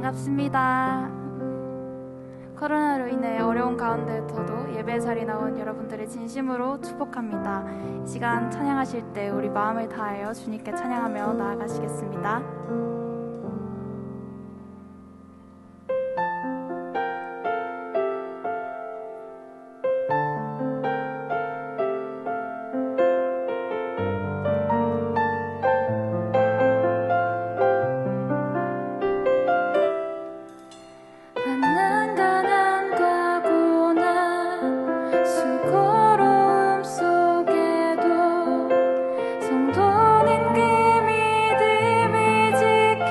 반갑습니다. 코로나로 인해 어려운 가운데서도 예배 자리 나온 여러분들을 진심으로 축복합니다. 이 시간 찬양하실 때 우리 마음을 다하여 주님께 찬양하며 나아가시겠습니다. 성도는 그 믿음을 지켜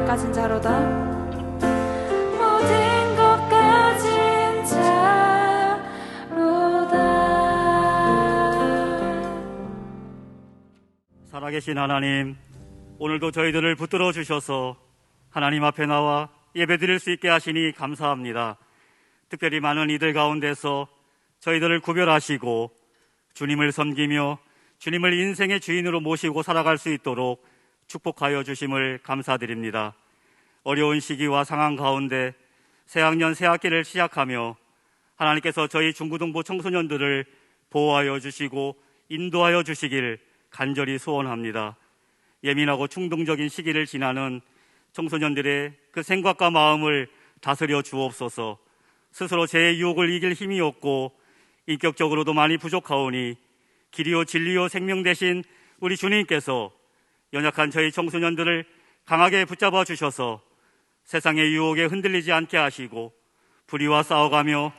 가진 자로다. 모든 것 가진 자로다. 살아계신 하나님, 오늘도 저희들을 붙들어 주셔서 하나님 앞에 나와 예배드릴 수 있게 하시니 감사합니다. 특별히 많은 이들 가운데서 저희들을 구별하시고 주님을 섬기며 주님을 인생의 주인으로 모시고 살아갈 수 있도록 축복하여 주심을 감사드립니다. 어려운 시기와 상황 가운데 새학년 새학기를 시작하며 하나님께서 저희 중고등부 청소년들을 보호하여 주시고 인도하여 주시길 간절히 소원합니다. 예민하고 충동적인 시기를 지나는 청소년들의 그 생각과 마음을 다스려 주옵소서. 스스로 죄의 유혹을 이길 힘이 없고 인격적으로도 많이 부족하오니 길이요 진리요 생명 되신 우리 주님께서 연약한 저희 청소년들을 강하게 붙잡아 주셔서 세상의 유혹에 흔들리지 않게 하시고 불의와 싸워가며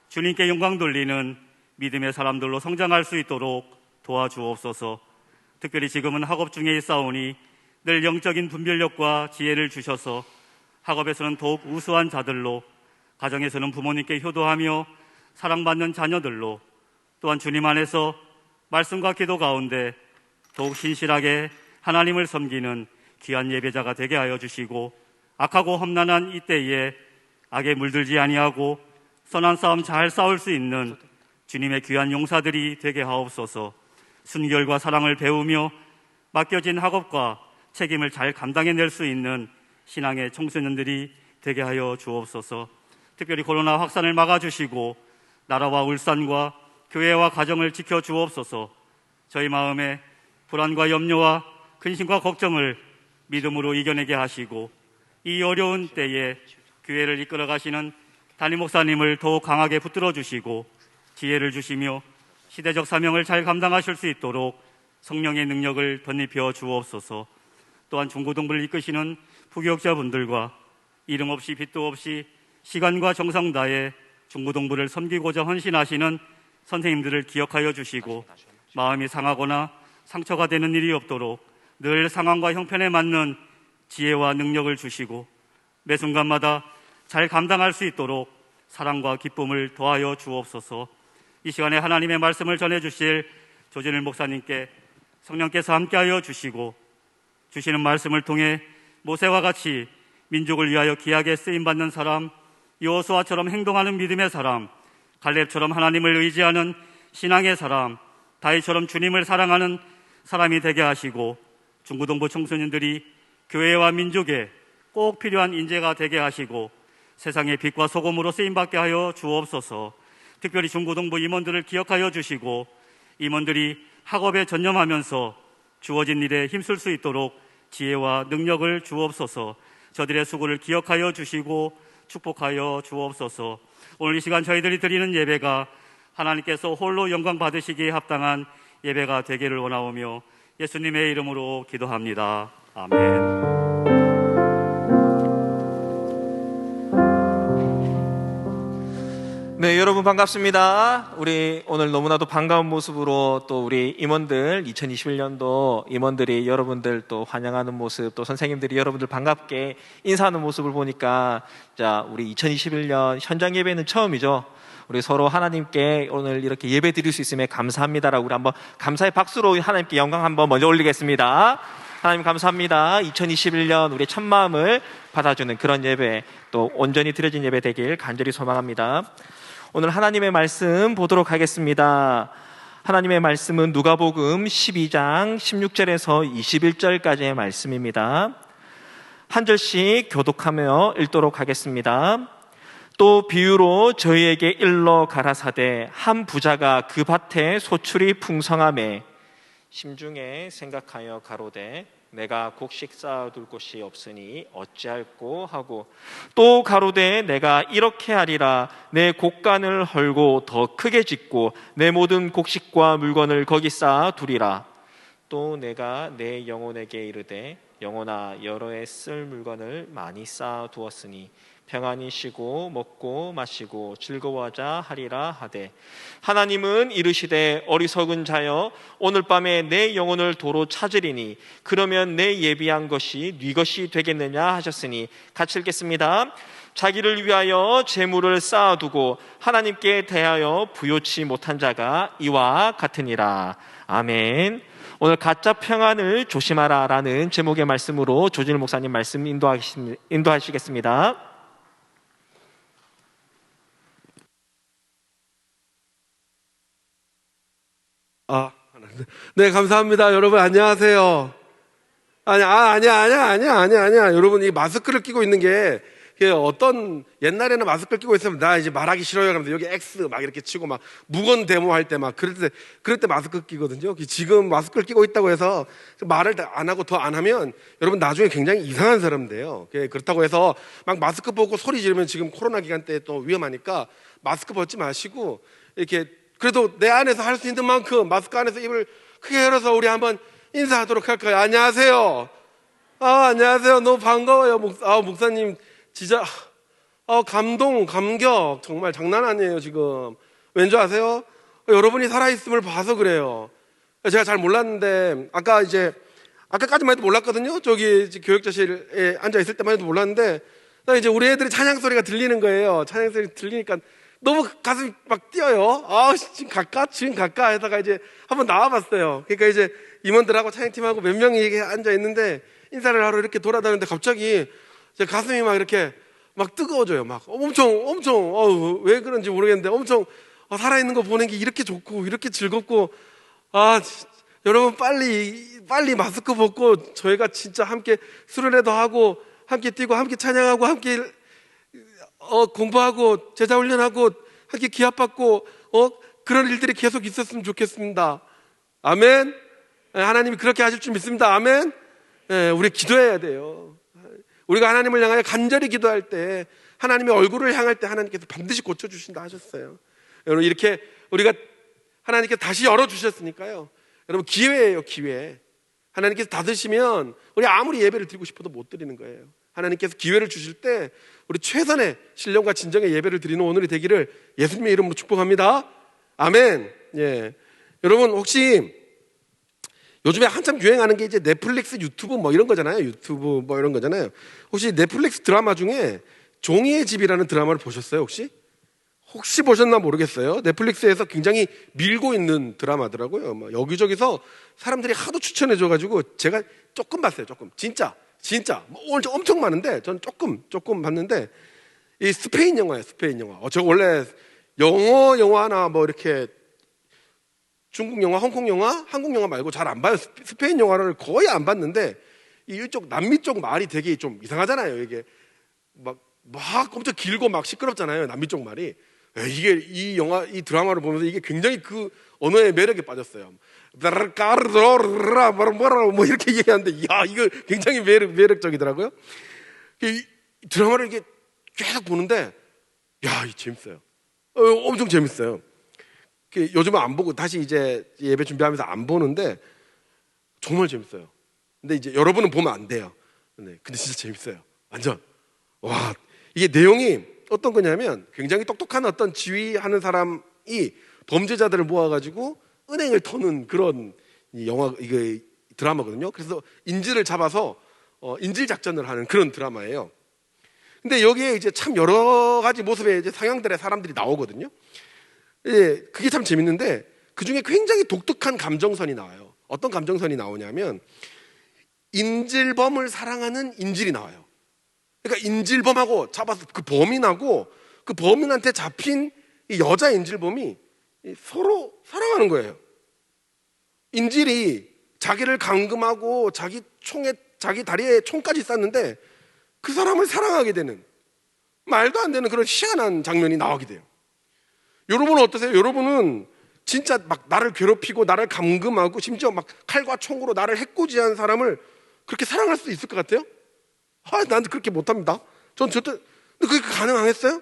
주님께 영광 돌리는 믿음의 사람들로 성장할 수 있도록 도와주옵소서. 특별히 지금은 학업 중에 있사오니 늘 영적인 분별력과 지혜를 주셔서 학업에서는 더욱 우수한 자들로, 가정에서는 부모님께 효도하며 사랑받는 자녀들로, 또한 주님 안에서 말씀과 기도 가운데 더욱 신실하게 하나님을 섬기는 귀한 예배자가 되게 하여 주시고, 악하고 험난한 이때에 악에 물들지 아니하고 선한 싸움 잘 싸울 수 있는 주님의 귀한 용사들이 되게 하옵소서. 순결과 사랑을 배우며 맡겨진 학업과 책임을 잘 감당해낼 수 있는 신앙의 청소년들이 되게 하여 주옵소서. 특별히 코로나 확산을 막아주시고 나라와 울산과 교회와 가정을 지켜주옵소서. 저희 마음에 불안과 염려와 근심과 걱정을 믿음으로 이겨내게 하시고 이 어려운 때에 교회를 이끌어 가시는 담임 목사님을 더욱 강하게 붙들어 주시고 지혜를 주시며 시대적 사명을 잘 감당하실 수 있도록 성령의 능력을 덧입혀 주옵소서. 또한 중고등부를 이끄시는 부교육자분들과 이름 없이 빚도 없이 시간과 정성 다해 중고등부를 섬기고자 헌신하시는 선생님들을 기억하여 주시고 마음이 상하거나 상처가 되는 일이 없도록 늘 상황과 형편에 맞는 지혜와 능력을 주시고 매 순간마다 잘 감당할 수 있도록 사랑과 기쁨을 더하여 주옵소서. 이 시간에 하나님의 말씀을 전해주실 조진일 목사님께 성령께서 함께하여 주시고 주시는 말씀을 통해 모세와 같이 민족을 위하여 귀하게 쓰임받는 사람, 여호수아처럼 행동하는 믿음의 사람, 갈렙처럼 하나님을 의지하는 신앙의 사람, 다윗처럼 주님을 사랑하는 사람이 되게 하시고 중고등부 청소년들이 교회와 민족에 꼭 필요한 인재가 되게 하시고 세상의 빛과 소금으로 쓰임받게 하여 주옵소서. 특별히 중고등부 임원들을 기억하여 주시고 임원들이 학업에 전념하면서 주어진 일에 힘쓸 수 있도록 지혜와 능력을 주옵소서. 저들의 수고를 기억하여 주시고 축복하여 주옵소서. 오늘 이 시간 저희들이 드리는 예배가 하나님께서 홀로 영광 받으시기에 합당한 예배가 되기를 원하오며 예수님의 이름으로 기도합니다. 아멘. 네, 여러분 반갑습니다. 우리 오늘 너무나도 반가운 모습으로 또 우리 임원들 2021년도 임원들이 여러분들 또 환영하는 모습, 또 선생님들이 여러분들 반갑게 인사하는 모습을 보니까 자, 우리 2021년 현장 예배는 처음이죠. 우리 서로 하나님께 오늘 이렇게 예배 드릴 수 있음에 감사합니다라고 우리 한번 감사의 박수로 하나님께 영광 한번 먼저 올리겠습니다. 하나님 감사합니다. 2021년 우리의 첫 마음을 받아주는 그런 예배, 또 온전히 드려진 예배 되길 간절히 소망합니다. 오늘 하나님의 말씀 보도록 하겠습니다. 하나님의 말씀은 누가복음 12장 16절에서 21절까지의 말씀입니다. 한 절씩 교독하며 읽도록 하겠습니다. 또 비유로 저희에게 일러 가라사대 한 부자가 그 밭에 소출이 풍성하매 심중에 생각하여 가로되 내가 곡식 쌓아둘 곳이 없으니 어찌할꼬 하고 또 가로되 내가 이렇게 하리라 내 곡간을 헐고 더 크게 짓고 내 모든 곡식과 물건을 거기 쌓아두리라. 또 내가 내 영혼에게 이르되 영혼아 여러 해 쓸 물건을 많이 쌓아 두었으니 평안히 쉬고 먹고 마시고 즐거워하자 하리라 하되 하나님은 이르시되 어리석은 자여 오늘 밤에 내 영혼을 도로 찾으리니 그러면 내 예비한 것이 네 것이 되겠느냐 하셨으니 같이 읽겠습니다. 자기를 위하여 재물을 쌓아두고 하나님께 대하여 부요치 못한 자가 이와 같으니라. 아멘. 오늘 가짜 평안을 조심하라 라는 제목의 말씀으로 조진일 목사님 말씀 인도하시겠습니다. 네, 감사합니다. 여러분 안녕하세요. 아니야. 여러분 이 마스크를 끼고 있는 게 어떤 옛날에는 마스크를 끼고 있으면 나 이제 말하기 싫어요. 그러면서 여기 X 막 이렇게 치고 막 무건 데모 할 때 막 그럴 때 마스크 끼거든요. 지금 마스크를 끼고 있다고 해서 말을 안 하고 더 안 하면 여러분 나중에 굉장히 이상한 사람 돼요. 그렇다고 해서 막 마스크 벗고 소리 지르면 지금 코로나 기간 때 또 위험하니까 마스크 벗지 마시고 이렇게 그래도 내 안에서 할 수 있는 만큼 마스크 안에서 입을 크게 열어서 우리 한번 인사하도록 할까요? 안녕하세요. 안녕하세요. 너무 반가워요. 목사님 진짜 감격 정말 장난 아니에요. 지금 왠지 아세요? 여러분이 살아있음을 봐서 그래요. 제가 잘 몰랐는데 아까까지만 해도 몰랐거든요. 저기 교육자실에 앉아있을 때만 해도 몰랐는데 이제 우리 애들이 찬양 소리가 들리는 거예요. 찬양 소리 들리니까 너무 가슴이 막 뛰어요. 지금 갈까 하다가 이제 한번 나와봤어요. 그러니까 이제 임원들하고 찬양팀하고 몇 명이 이렇게 앉아있는데 인사를 하러 이렇게 돌아다니는데 갑자기 제 가슴이 막 이렇게 막 뜨거워져요. 막 엄청 왜 그런지 모르겠는데 엄청 살아있는 거 보는 게 이렇게 좋고 이렇게 즐겁고 여러분 빨리 마스크 벗고 저희가 진짜 함께 수련회도 하고 함께 뛰고 함께 찬양하고 함께 공부하고 제자훈련하고 함께 기합받고 그런 일들이 계속 있었으면 좋겠습니다. 아멘. 하나님이 그렇게 하실 줄 믿습니다. 아멘. 우리 기도해야 돼요. 우리가 하나님을 향하여 간절히 기도할 때 하나님의 얼굴을 향할 때 하나님께서 반드시 고쳐주신다 하셨어요. 여러분 이렇게 우리가 하나님께서 다시 열어주셨으니까요. 여러분 기회예요. 기회. 하나님께서 닫으시면 우리 아무리 예배를 드리고 싶어도 못 드리는 거예요. 하나님께서 기회를 주실 때 우리 최선의 신령과 진정의 예배를 드리는 오늘이 되기를 예수님의 이름으로 축복합니다. 아멘. 예. 여러분 혹시 요즘에 한참 유행하는 게 이제 넷플릭스, 유튜브 뭐 이런 거잖아요. 유튜브 뭐 이런 거잖아요. 혹시 넷플릭스 드라마 중에 종이의 집이라는 드라마를 보셨어요? 혹시 보셨나 모르겠어요. 넷플릭스에서 굉장히 밀고 있는 드라마더라고요. 뭐 여기저기서 사람들이 하도 추천해줘가지고 제가 조금 봤어요. 조금. 진짜. 오늘 엄청 많은데 전 조금 봤는데 이 스페인 영화예요. 스페인 영화. 저 원래 영화나 뭐 이렇게 중국 영화, 홍콩 영화, 한국 영화 말고 잘 안 봐요. 스페인 영화를 거의 안 봤는데 이쪽 남미 쪽 말이 되게 좀 이상하잖아요. 이게 막 엄청 길고 막 시끄럽잖아요. 남미 쪽 말이. 이게 이 드라마를 보면서 이게 굉장히 그 언어의 매력에 빠졌어요. 뭐 이렇게 얘기하는데 이거 굉장히 매력적이더라고요. 이 드라마를 이렇게 계속 보는데 재밌어요. 엄청 재밌어요. 요즘은 안 보고 다시 이제 예배 준비하면서 안 보는데 정말 재밌어요. 근데 이제 여러분은 보면 안 돼요. 근데 진짜 재밌어요. 완전. 이게 내용이 어떤 거냐면 굉장히 똑똑한 어떤 지휘하는 사람이 범죄자들을 모아가지고 은행을 터는 그런 이게 드라마거든요. 그래서 인질을 잡아서 인질 작전을 하는 그런 드라마예요. 근데 여기에 이제 참 여러 가지 모습의 이제 상향들의 사람들이 나오거든요. 그게 참 재밌는데 그 중에 굉장히 독특한 감정선이 나와요. 어떤 감정선이 나오냐면 인질범을 사랑하는 인질이 나와요. 그러니까 인질범하고 잡아서 그 범인하고 그 범인한테 잡힌 이 여자 인질범이 서로 사랑하는 거예요. 인질이 자기를 감금하고 자기 다리에 총까지 쐈는데 그 사람을 사랑하게 되는 말도 안 되는 그런 희한한 장면이 나오게 돼요. 여러분은 어떠세요? 여러분은 진짜 막 나를 괴롭히고 나를 감금하고 심지어 막 칼과 총으로 나를 해코지한 사람을 그렇게 사랑할 수 있을 것 같아요? 난 그렇게 못합니다. 전 절대. 근데 그게 가능하겠어요?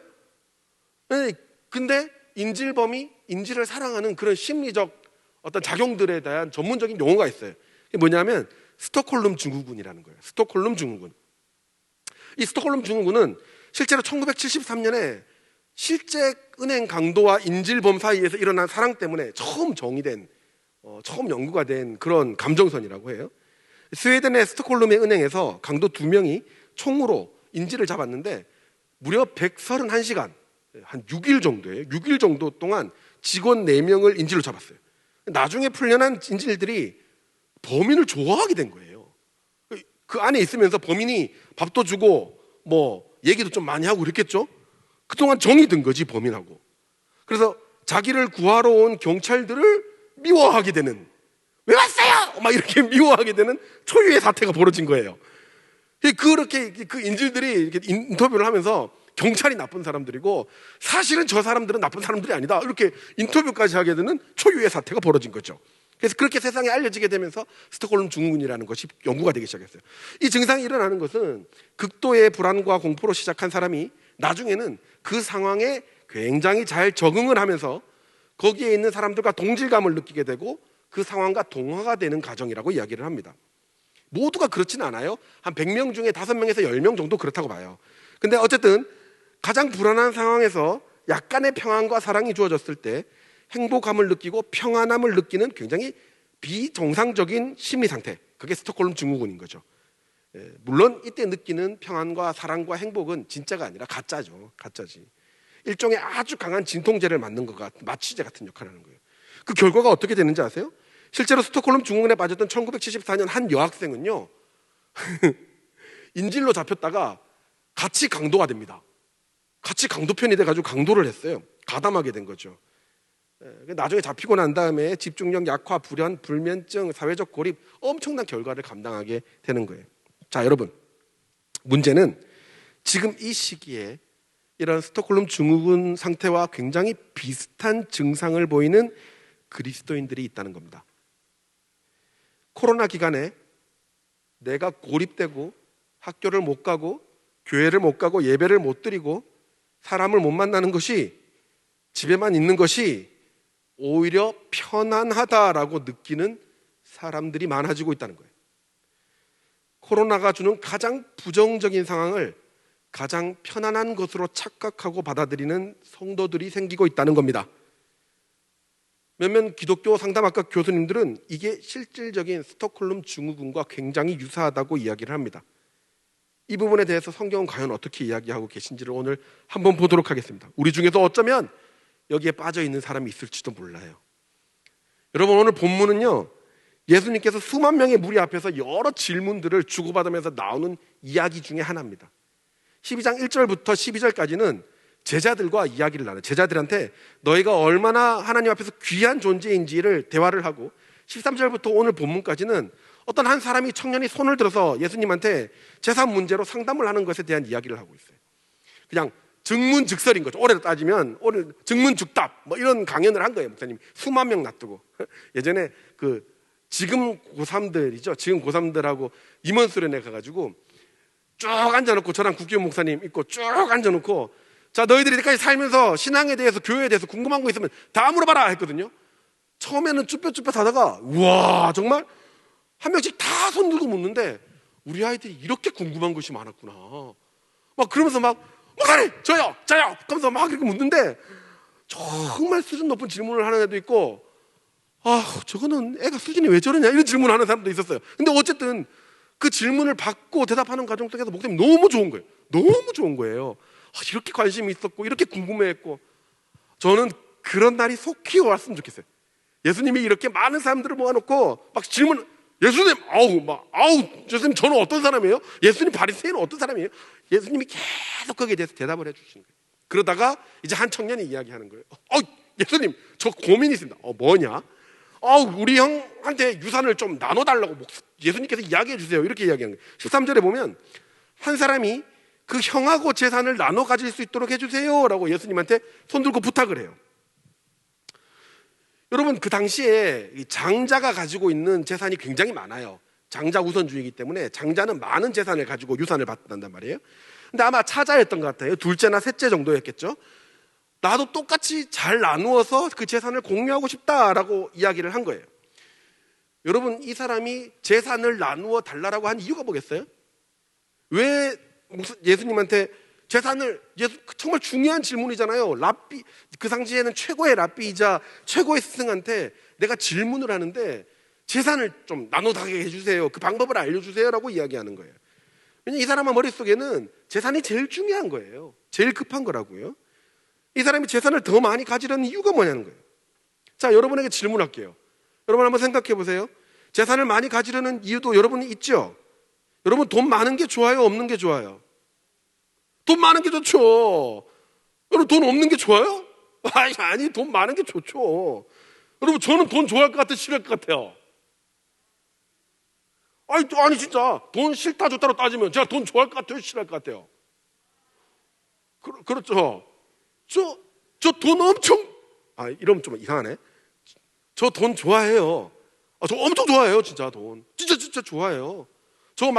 근데 인질범이 인질을 사랑하는 그런 심리적 어떤 작용들에 대한 전문적인 용어가 있어요. 이게 뭐냐면 스톡홀름 증후군이라는 거예요. 스톡홀름 증후군. 이 스톡홀름 증후군은 실제로 1973년에 실제 은행 강도와 인질범 사이에서 일어난 사랑 때문에 처음 정의된, 처음 연구가 된 그런 감정선이라고 해요. 스웨덴의 스톡홀름의 은행에서 강도 2명이 총으로 인질을 잡았는데 무려 131시간, 한 6일 정도예요. 6일 정도 동안 직원 4명을 인질로 잡았어요. 나중에 풀려난 인질들이 범인을 좋아하게 된 거예요. 그 안에 있으면서 범인이 밥도 주고 뭐 얘기도 좀 많이 하고 그랬겠죠. 그동안 정이 든 거지, 범인하고. 그래서 자기를 구하러 온 경찰들을 미워하게 되는, 왜 왔어요? 막 이렇게 미워하게 되는 초유의 사태가 벌어진 거예요. 그렇게 그 인질들이 이렇게 인터뷰를 하면서 경찰이 나쁜 사람들이고 사실은 저 사람들은 나쁜 사람들이 아니다, 이렇게 인터뷰까지 하게 되는 초유의 사태가 벌어진 거죠. 그래서 그렇게 세상에 알려지게 되면서 스톡홀름 증후군이라는 것이 연구가 되기 시작했어요. 이 증상이 일어나는 것은 극도의 불안과 공포로 시작한 사람이 나중에는 그 상황에 굉장히 잘 적응을 하면서 거기에 있는 사람들과 동질감을 느끼게 되고 그 상황과 동화가 되는 과정이라고 이야기를 합니다. 모두가 그렇진 않아요. 한 100명 중에 5명에서 10명 정도 그렇다고 봐요. 근데 어쨌든 가장 불안한 상황에서 약간의 평안과 사랑이 주어졌을 때 행복감을 느끼고 평안함을 느끼는 굉장히 비정상적인 심리 상태, 그게 스톡홀름 증후군인 거죠. 물론 이때 느끼는 평안과 사랑과 행복은 진짜가 아니라 가짜죠. 가짜지. 일종의 아주 강한 진통제를 맞는 거가 마취제 같은 역할을 하는 거예요. 그 결과가 어떻게 되는지 아세요? 실제로 스톡홀름 증후군에 빠졌던 1974년 한 여학생은요 인질로 잡혔다가 같이 강도가 됩니다. 같이 강도편이 돼가지고 강도를 했어요. 가담하게 된 거죠. 나중에 잡히고 난 다음에 집중력 약화, 불안, 불면증, 사회적 고립, 엄청난 결과를 감당하게 되는 거예요. 자, 여러분, 문제는 지금 이 시기에 이런 스톡홀름 증후군 상태와 굉장히 비슷한 증상을 보이는 그리스도인들이 있다는 겁니다. 코로나 기간에 내가 고립되고 학교를 못 가고 교회를 못 가고 예배를 못 드리고 사람을 못 만나는 것이, 집에만 있는 것이 오히려 편안하다라고 느끼는 사람들이 많아지고 있다는 거예요. 코로나가 주는 가장 부정적인 상황을 가장 편안한 것으로 착각하고 받아들이는 성도들이 생기고 있다는 겁니다. 몇몇 기독교 상담학과 교수님들은 이게 실질적인 스톡홀름 증후군과 굉장히 유사하다고 이야기를 합니다. 이 부분에 대해서 성경은 과연 어떻게 이야기하고 계신지를 오늘 한번 보도록 하겠습니다. 우리 중에서 어쩌면 여기에 빠져 있는 사람이 있을지도 몰라요. 여러분, 오늘 본문은요, 예수님께서 수만 명의 무리 앞에서 여러 질문들을 주고받으면서 나오는 이야기 중에 하나입니다. 12장 1절부터 12절까지는 제자들과 이야기를 나눠요. 제자들한테 너희가 얼마나 하나님 앞에서 귀한 존재인지를 대화를 하고, 13절부터 오늘 본문까지는 어떤 한 사람이, 청년이 손을 들어서 예수님한테 재산 문제로 상담을 하는 것에 대한 이야기를 하고 있어요. 그냥 증문즉설인 거죠. 올해로 따지면 오늘 증문즉답 뭐 이런 강연을 한 거예요. 목사님 수만 명 놔두고. 예전에 그 지금 고3들이죠. 지금 고3들하고 임원 수련회 가가지고 쭉 앉아놓고, 저랑 국기훈 목사님 있고 쭉 앉아놓고, 자, 너희들이 이제까지 살면서 신앙에 대해서, 교회에 대해서 궁금한 거 있으면 다 물어봐라 했거든요. 처음에는 쭈뼛쭈뼛 하다가 우와, 정말 한 명씩 다 손 들고 묻는데 우리 아이들이 이렇게 궁금한 것이 많았구나. 막 그러면서 막 목사님 저요 그러면서 막 이렇게 묻는데 정말 수준 높은 질문을 하는 애도 있고, 저거는 애가 수준이 왜 저러냐 이런 질문을 하는 사람도 있었어요. 근데 어쨌든 그 질문을 받고 대답하는 과정 속에서 목사님 너무 좋은 거예요. 너무 좋은 거예요. 이렇게 관심이 있었고 이렇게 궁금해했고. 저는 그런 날이 속히 왔으면 좋겠어요. 예수님이 이렇게 많은 사람들을 모아놓고 막 질문, 예수님 예수님 저는 어떤 사람이에요? 예수님 바리새인은 어떤 사람이에요? 예수님이 계속 거기에 대해서 대답을 해주시는 거예요. 그러다가 이제 한 청년이 이야기하는 거예요. 예수님 저 고민이 있습니다. 뭐냐? 우리 형한테 유산을 좀 나눠달라고 예수님께서 이야기해 주세요. 이렇게 이야기하는 거예요. 13절에 보면 한 사람이 그 형하고 재산을 나눠 가질 수 있도록 해주세요 라고 예수님한테 손 들고 부탁을 해요. 여러분, 그 당시에 장자가 가지고 있는 재산이 굉장히 많아요. 장자 우선주의이기 때문에 장자는 많은 재산을 가지고 유산을 받는단 말이에요. 근데 아마 차자였던 것 같아요. 둘째나 셋째 정도였겠죠. 나도 똑같이 잘 나누어서 그 재산을 공유하고 싶다라고 이야기를 한 거예요. 여러분, 이 사람이 재산을 나누어 달라고 한 이유가 뭐겠어요? 왜 예수님한테 재산을, 정말 중요한 질문이잖아요. 랍비, 그 당시에는 최고의 랍비이자 최고의 스승한테 내가 질문을 하는데 재산을 좀 나눠가게 해주세요. 그 방법을 알려주세요라고 이야기하는 거예요. 왜냐하면 이 사람의 머릿속에는 재산이 제일 중요한 거예요. 제일 급한 거라고요. 이 사람이 재산을 더 많이 가지려는 이유가 뭐냐는 거예요. 자, 여러분에게 질문할게요. 여러분 한번 생각해 보세요. 재산을 많이 가지려는 이유도 여러분이 있죠? 여러분, 돈 많은 게 좋아요? 없는 게 좋아요? 돈 많은 게 좋죠. 여러분, 돈 없는 게 좋아요? 아니, 돈 많은 게 좋죠. 여러분, 저는 돈 좋아할 것 같아요? 싫어할 것 같아요? 아니 진짜 돈 싫다 좋다로 따지면 제가 돈 좋아할 것 같아요? 싫어할 것 같아요? 그렇죠. 저 돈 엄청, 이러면 좀 이상하네. 저 돈 좋아해요. 저 엄청 좋아해요. 진짜 돈 진짜 좋아해요. 저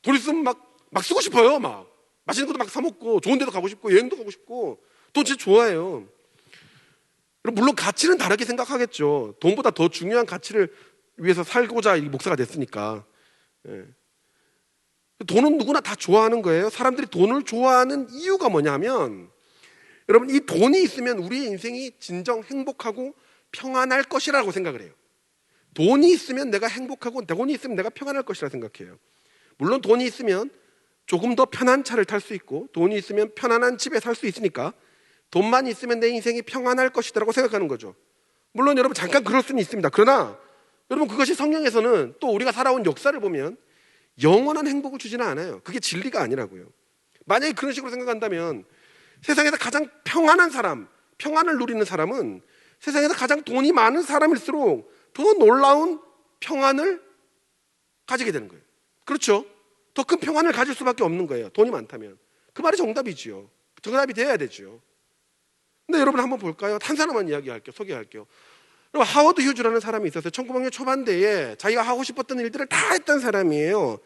돈 있으면 막 쓰고 싶어요. 막 맛있는 것도 막 사 먹고 좋은 데도 가고 싶고 여행도 가고 싶고 돈 진짜 좋아해요. 물론 가치는 다르게 생각하겠죠. 돈보다 더 중요한 가치를 위해서 살고자 목사가 됐으니까. 돈은 누구나 다 좋아하는 거예요. 사람들이 돈을 좋아하는 이유가 뭐냐면, 여러분, 이 돈이 있으면 우리의 인생이 진정 행복하고 평안할 것이라고 생각을 해요. 돈이 있으면 내가 행복하고 돈이 있으면 내가 평안할 것이라 생각해요. 물론 돈이 있으면 조금 더 편한 차를 탈 수 있고 돈이 있으면 편안한 집에 살 수 있으니까 돈만 있으면 내 인생이 평안할 것이라고 생각하는 거죠. 물론 여러분, 잠깐 그럴 수는 있습니다. 그러나 여러분, 그것이 성경에서는 또 우리가 살아온 역사를 보면 영원한 행복을 주지는 않아요. 그게 진리가 아니라고요. 만약에 그런 식으로 생각한다면 세상에서 가장 평안한 사람, 평안을 누리는 사람은 세상에서 가장 돈이 많은 사람일수록 더 놀라운 평안을 가지게 되는 거예요. 그렇죠? 더 큰 평안을 가질 수밖에 없는 거예요. 돈이 많다면. 그 말이 정답이지요. 정답이 돼야 되죠. 근데 여러분 한번 볼까요? 한 사람만 소개할게요. 하워드 휴즈라는 사람이 있었어요. 1900년 초반대에 자기가 하고 싶었던 일들을 다 했던 사람이에요.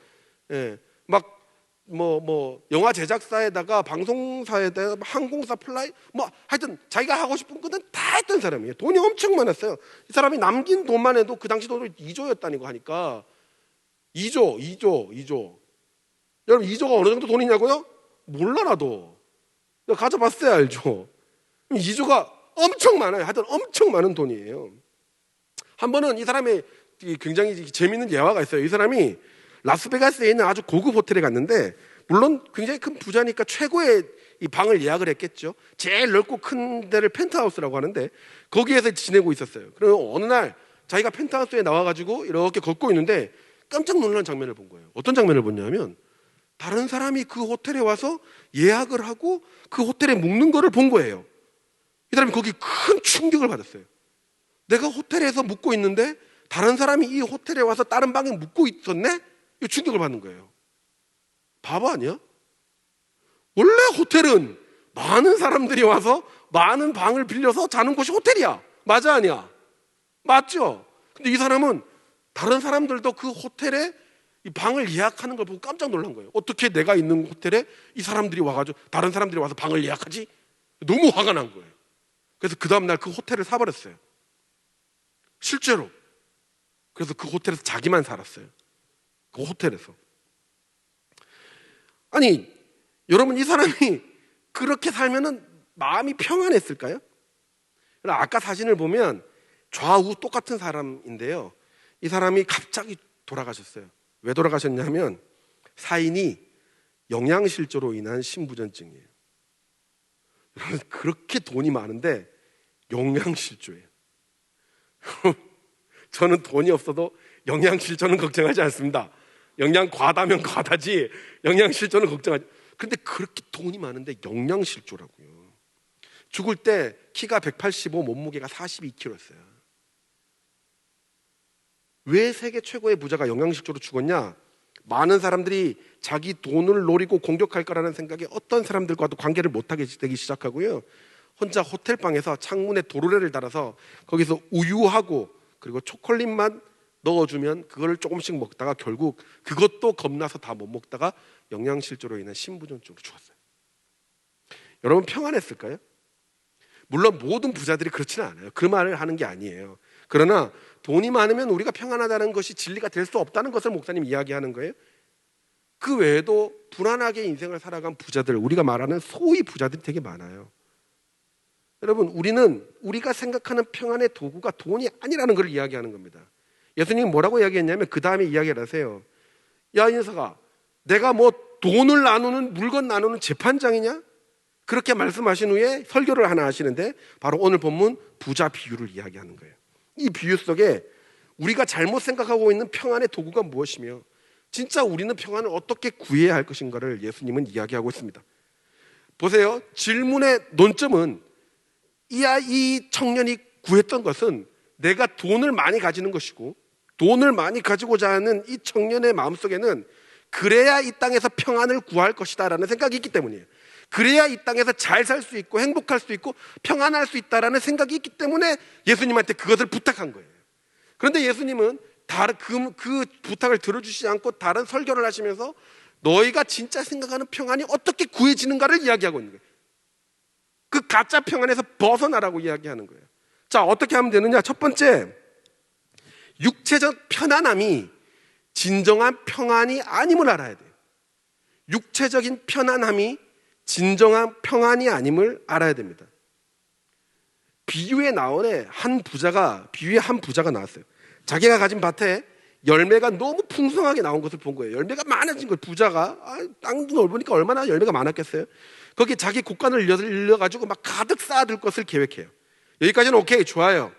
영화 제작사에다가 방송사에다가 항공사 플라이, 하여튼 자기가 하고 싶은 거는 다 했던 사람이에요. 돈이 엄청 많았어요. 이 사람이 남긴 돈만 해도 그 당시 돈이 2조였다는 거 하니까 2조. 여러분, 2조가 어느 정도 돈이냐고요? 몰라, 나도. 가져봤어야 알죠. 2조가 엄청 많아요. 하여튼 엄청 많은 돈이에요. 한 번은 이 사람의 굉장히 재미있는 예화가 있어요. 이 사람이 라스베가스에 있는 아주 고급 호텔에 갔는데, 물론 굉장히 큰 부자니까 최고의 이 방을 예약을 했겠죠. 제일 넓고 큰 데를 펜트하우스라고 하는데 거기에서 지내고 있었어요. 그리고 어느 날 자기가 펜트하우스에 나와가지고 이렇게 걷고 있는데 깜짝 놀란 장면을 본 거예요. 어떤 장면을 봤냐면, 다른 사람이 그 호텔에 와서 예약을 하고 그 호텔에 묵는 거를 본 거예요. 이 사람이 거기 큰 충격을 받았어요. 내가 호텔에서 묵고 있는데 다른 사람이 이 호텔에 와서 다른 방에 묵고 있었네? 이 충격을 받는 거예요. 바보 아니야? 원래 호텔은 많은 사람들이 와서 많은 방을 빌려서 자는 곳이 호텔이야. 맞아, 아니야? 맞죠? 근데 이 사람은 다른 사람들도 그 호텔에 이 방을 예약하는 걸 보고 깜짝 놀란 거예요. 어떻게 내가 있는 호텔에 이 사람들이 와가지고 다른 사람들이 와서 방을 예약하지? 너무 화가 난 거예요. 그래서 그 다음날 그 호텔을 사버렸어요. 실제로. 그래서 그 호텔에서 자기만 살았어요. 그 호텔에서. 아니, 여러분, 이 사람이 그렇게 살면은 마음이 평안했을까요? 아까 사진을 보면 좌우 똑같은 사람인데요. 이 사람이 갑자기 돌아가셨어요. 왜 돌아가셨냐면 사인이 영양실조로 인한 심부전증이에요. 여러분, 그렇게 돈이 많은데 영양실조예요. 저는 돈이 없어도 영양실조는 걱정하지 않습니다. 영양 과다면 과다지 영양실조는 걱정하지. 근데 그렇게 돈이 많은데 영양실조라고요. 죽을 때 키가 185, 몸무게가 42kg였어요. 왜 세계 최고의 부자가 영양실조로 죽었냐? 많은 사람들이 자기 돈을 노리고 공격할 거라는 생각에 어떤 사람들과도 관계를 못하게 되기 시작하고요. 혼자 호텔방에서 창문에 도르래를 달아서 거기서 우유하고 그리고 초콜릿만 넣어주면 그걸 조금씩 먹다가 결국 그것도 겁나서 다 못 먹다가 영양실조로 인한 심부전증으로 죽었어요. 여러분, 평안했을까요? 물론 모든 부자들이 그렇지는 않아요. 그 말을 하는 게 아니에요. 그러나 돈이 많으면 우리가 평안하다는 것이 진리가 될 수 없다는 것을 목사님 이야기하는 거예요. 그 외에도 불안하게 인생을 살아간 부자들, 우리가 말하는 소위 부자들이 되게 많아요. 여러분, 우리가 생각하는 평안의 도구가 돈이 아니라는 걸 이야기하는 겁니다. 예수님이 뭐라고 이야기했냐면 그 다음에 이야기를 하세요. 야, 이 녀석아, 내가 뭐 돈을 나누는, 물건 나누는 재판장이냐? 그렇게 말씀하신 후에 설교를 하나 하시는데 바로 오늘 본문 부자 비유를 이야기하는 거예요. 이 비유 속에 우리가 잘못 생각하고 있는 평안의 도구가 무엇이며 진짜 우리는 평안을 어떻게 구해야 할 것인가를 예수님은 이야기하고 있습니다. 보세요. 질문의 논점은 이 청년이 구했던 것은 내가 돈을 많이 가지는 것이고, 돈을 많이 가지고자 하는 이 청년의 마음속에는 그래야 이 땅에서 평안을 구할 것이다 라는 생각이 있기 때문이에요. 그래야 이 땅에서 잘 살 수 있고 행복할 수 있고 평안할 수 있다라는 생각이 있기 때문에 예수님한테 그것을 부탁한 거예요. 그런데 예수님은 그 부탁을 들어주시지 않고 다른 설교를 하시면서 너희가 진짜 생각하는 평안이 어떻게 구해지는가를 이야기하고 있는 거예요. 그 가짜 평안에서 벗어나라고 이야기하는 거예요. 자, 어떻게 하면 되느냐? 첫 번째, 육체적 편안함이 진정한 평안이 아님을 알아야 돼요. 육체적인 편안함이 진정한 평안이 아님을 알아야 됩니다. 비유에 나오네 비유에 한 부자가 나왔어요. 자기가 가진 밭에 열매가 너무 풍성하게 나온 것을 본 거예요. 열매가 많아진 거예요. 부자가 땅도 넓으니까 얼마나 열매가 많았겠어요. 거기에 자기 곡간을 일러가지고 막 가득 쌓아둘 것을 계획해요. 여기까지는 오케이, 좋아요.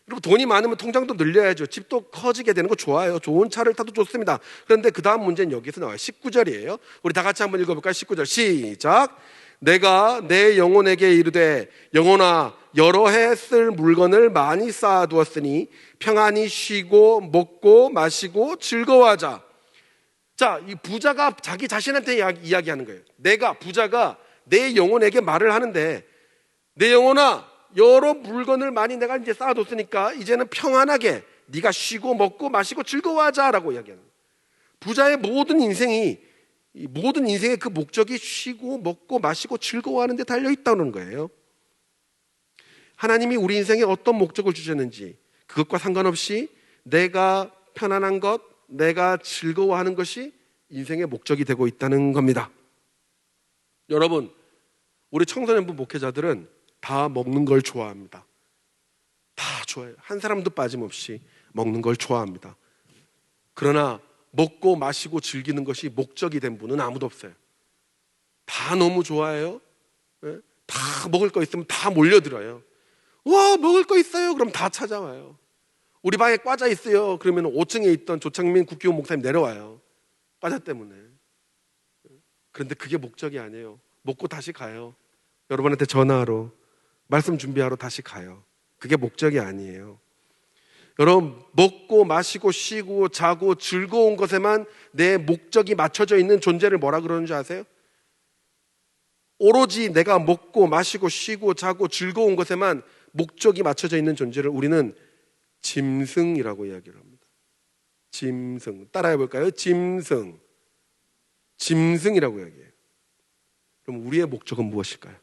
그리고 돈이 많으면 통장도 늘려야죠. 집도 커지게 되는 거 좋아요. 좋은 차를 타도 좋습니다. 그런데 그 다음 문제는 여기서 나와요. 19절이에요. 우리 다 같이 한번 읽어볼까요? 19절 시작. 내가 내 영혼에게 이르되 영혼아 여러 해 쓸 물건을 많이 쌓아두었으니 평안히 쉬고 먹고 마시고 즐거워하자. 자, 이 부자가 자기 자신한테 이야기하는 거예요. 부자가 내 영혼에게 말을 하는데, 내 영혼아 여러 물건을 많이 내가 이제 쌓아뒀으니까 이제는 평안하게 네가 쉬고 먹고 마시고 즐거워하자라고 이야기하는 거예요. 부자의 모든 인생의 그 목적이 쉬고 먹고 마시고 즐거워하는 데 달려있다는 거예요. 하나님이 우리 인생에 어떤 목적을 주셨는지 그것과 상관없이 내가 편안한 것, 내가 즐거워하는 것이 인생의 목적이 되고 있다는 겁니다. 여러분, 우리 청소년부 목회자들은 다 먹는 걸 좋아합니다. 다 좋아해요. 한 사람도 빠짐없이 먹는 걸 좋아합니다. 그러나 먹고 마시고 즐기는 것이 목적이 된 분은 아무도 없어요. 다 너무 좋아해요. 다 먹을 거 있으면 다 몰려들어요. 와, 먹을 거 있어요. 그럼 다 찾아와요. 우리 방에 과자 있어요. 그러면 5층에 있던 조창민 국기원 목사님 내려와요. 과자 때문에. 그런데 그게 목적이 아니에요. 먹고 다시 가요. 여러분한테 전화하러, 말씀 준비하러 다시 가요. 그게 목적이 아니에요. 여러분, 먹고 마시고 쉬고 자고 즐거운 것에만 내 목적이 맞춰져 있는 존재를 뭐라 그러는 줄 아세요? 오로지 내가 먹고 마시고 쉬고 자고 즐거운 것에만 목적이 맞춰져 있는 존재를 우리는 짐승이라고 이야기를 합니다. 짐승. 따라해 볼까요? 짐승. 짐승이라고 이야기해요. 그럼 우리의 목적은 무엇일까요?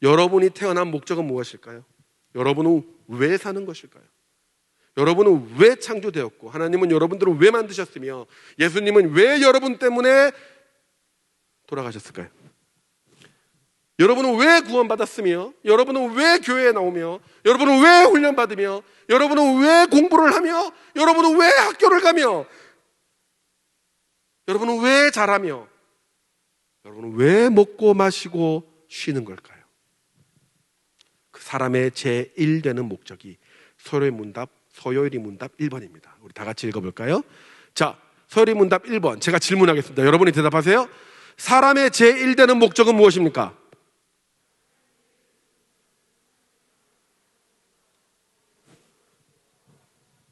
여러분이 태어난 목적은 무엇일까요? 여러분은 왜 사는 것일까요? 여러분은 왜 창조되었고 하나님은 여러분들을 왜 만드셨으며 예수님은 왜 여러분 때문에 돌아가셨을까요? 여러분은 왜 구원받았으며 여러분은 왜 교회에 나오며 여러분은 왜 훈련받으며 여러분은 왜 공부를 하며 여러분은 왜 학교를 가며 여러분은 왜 잘하며 여러분은 왜 먹고 마시고 쉬는 걸까요? 그 사람의 제1되는 목적이 서요일이 문답 1번입니다. 우리 다 같이 읽어볼까요? 자, 서요일이 문답 1번 제가 질문하겠습니다. 여러분이 대답하세요. 사람의 제1되는 목적은 무엇입니까?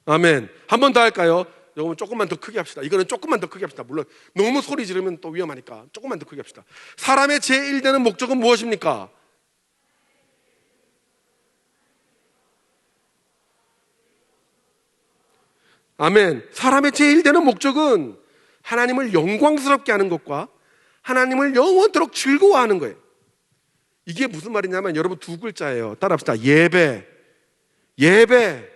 아멘. 한 번 더 할까요? 여러분 조금만 더 크게 합시다. 이거는 조금만 더 크게 합시다. 물론 너무 소리 지르면 또 위험하니까 조금만 더 크게 합시다. 사람의 제1되는 목적은 무엇입니까? 아멘. 사람의 제1되는 목적은 하나님을 영광스럽게 하는 것과 하나님을 영원토록 즐거워하는 거예요. 이게 무슨 말이냐면 여러분 두 글자예요. 따라합시다. 예배. 예배.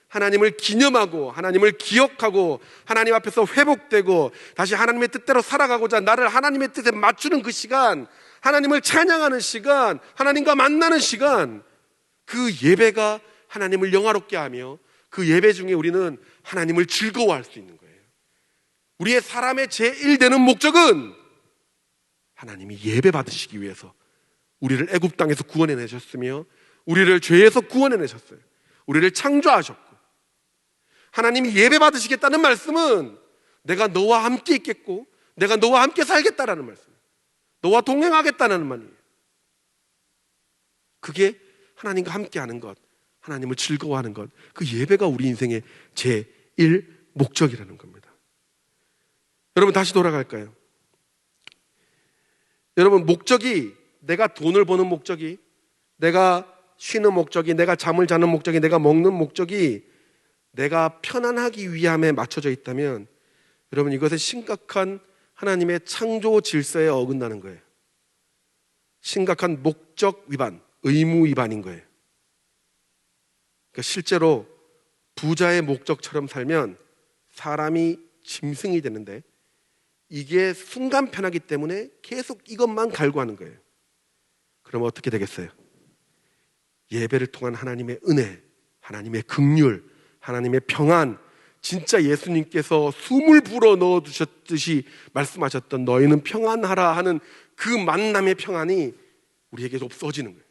하나님을 기념하고 하나님을 기억하고 하나님 앞에서 회복되고 다시 하나님의 뜻대로 살아가고자 나를 하나님의 뜻에 맞추는 그 시간, 하나님을 찬양하는 시간, 하나님과 만나는 시간, 그 예배가 하나님을 영화롭게 하며 그 예배 중에 우리는 하나님을 즐거워할 수 있는 거예요. 우리의 사람의 제1되는 목적은 하나님이 예배 받으시기 위해서 우리를 애굽 땅에서 구원해내셨으며 우리를 죄에서 구원해내셨어요. 우리를 창조하셨고, 하나님이 예배 받으시겠다는 말씀은 내가 너와 함께 있겠고 내가 너와 함께 살겠다라는 말씀이에요. 너와 동행하겠다는 말이에요. 그게 하나님과 함께하는 것, 하나님을 즐거워하는 것, 그 예배가 우리 인생의 제1 목적이라는 겁니다. 여러분 다시 돌아갈까요? 여러분 목적이, 내가 돈을 버는 목적이, 내가 쉬는 목적이, 내가 잠을 자는 목적이, 내가 먹는 목적이 내가 편안하기 위함에 맞춰져 있다면 여러분 이것은 심각한 하나님의 창조 질서에 어긋나는 거예요. 심각한 목적 위반, 의무 위반인 거예요. 그러니까 실제로 부자의 목적처럼 살면 사람이 짐승이 되는데 이게 순간 편하기 때문에 계속 이것만 갈구하는 거예요. 그럼 어떻게 되겠어요? 예배를 통한 하나님의 은혜, 하나님의 긍휼, 하나님의 평안, 진짜 예수님께서 숨을 불어 넣어주셨듯이 말씀하셨던 너희는 평안하라 하는 그 만남의 평안이 우리에게 없어지는 거예요.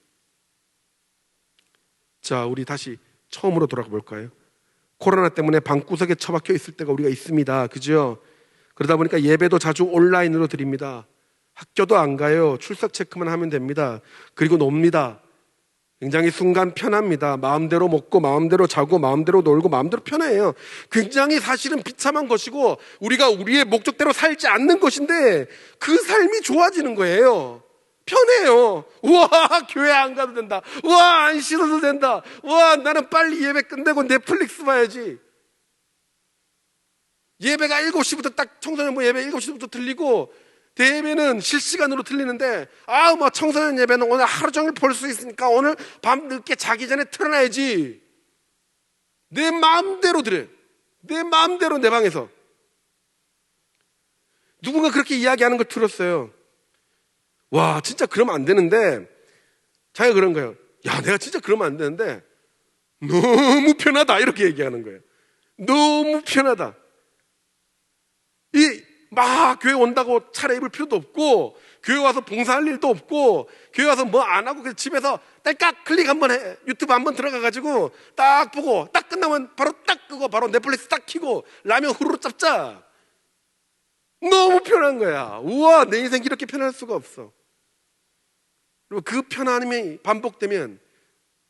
자, 우리 다시 처음으로 돌아가 볼까요? 코로나 때문에 방구석에 처박혀 있을 때가 우리가 있습니다. 그죠? 그러다 보니까 예배도 자주 온라인으로 드립니다. 학교도 안 가요. 출석 체크만 하면 됩니다. 그리고 놉니다. 굉장히 순간 편합니다. 마음대로 먹고 마음대로 자고 마음대로 놀고 마음대로 편해요. 굉장히 사실은 비참한 것이고 우리가 우리의 목적대로 살지 않는 것인데 그 삶이 좋아지는 거예요. 편해요. 우와, 교회 안 가도 된다. 우와, 안 씻어도 된다. 우와, 나는 빨리 예배 끝내고 넷플릭스 봐야지. 예배가 7시부터 딱 청소년부 예배 7시부터 들리고 대예배는 실시간으로 들리는데 뭐 청소년 예배는 오늘 하루 종일 볼 수 있으니까 오늘 밤 늦게 자기 전에 틀어놔야지. 내 마음대로 들어요. 내 마음대로 내 방에서. 누군가 그렇게 이야기하는 걸 들었어요. 와, 진짜 그러면 안 되는데 자기가 그런 거예요. 야, 내가 진짜 그러면 안 되는데 너무 편하다 이렇게 얘기하는 거예요. 너무 편하다. 막 교회 온다고 차려입을 필요도 없고 교회 와서 봉사할 일도 없고 교회 와서 뭐 안 하고 그냥 집에서 딸깍 클릭 한번 해, 유튜브 한번 들어가가지고 딱 보고 딱 끝나면 바로 딱 끄고 바로 넷플릭스 딱 켜고 라면 후루룩 짭짜. 너무 편한 거야. 우와, 내 인생 이렇게 편할 수가 없어. 그리고 그 편안함이 반복되면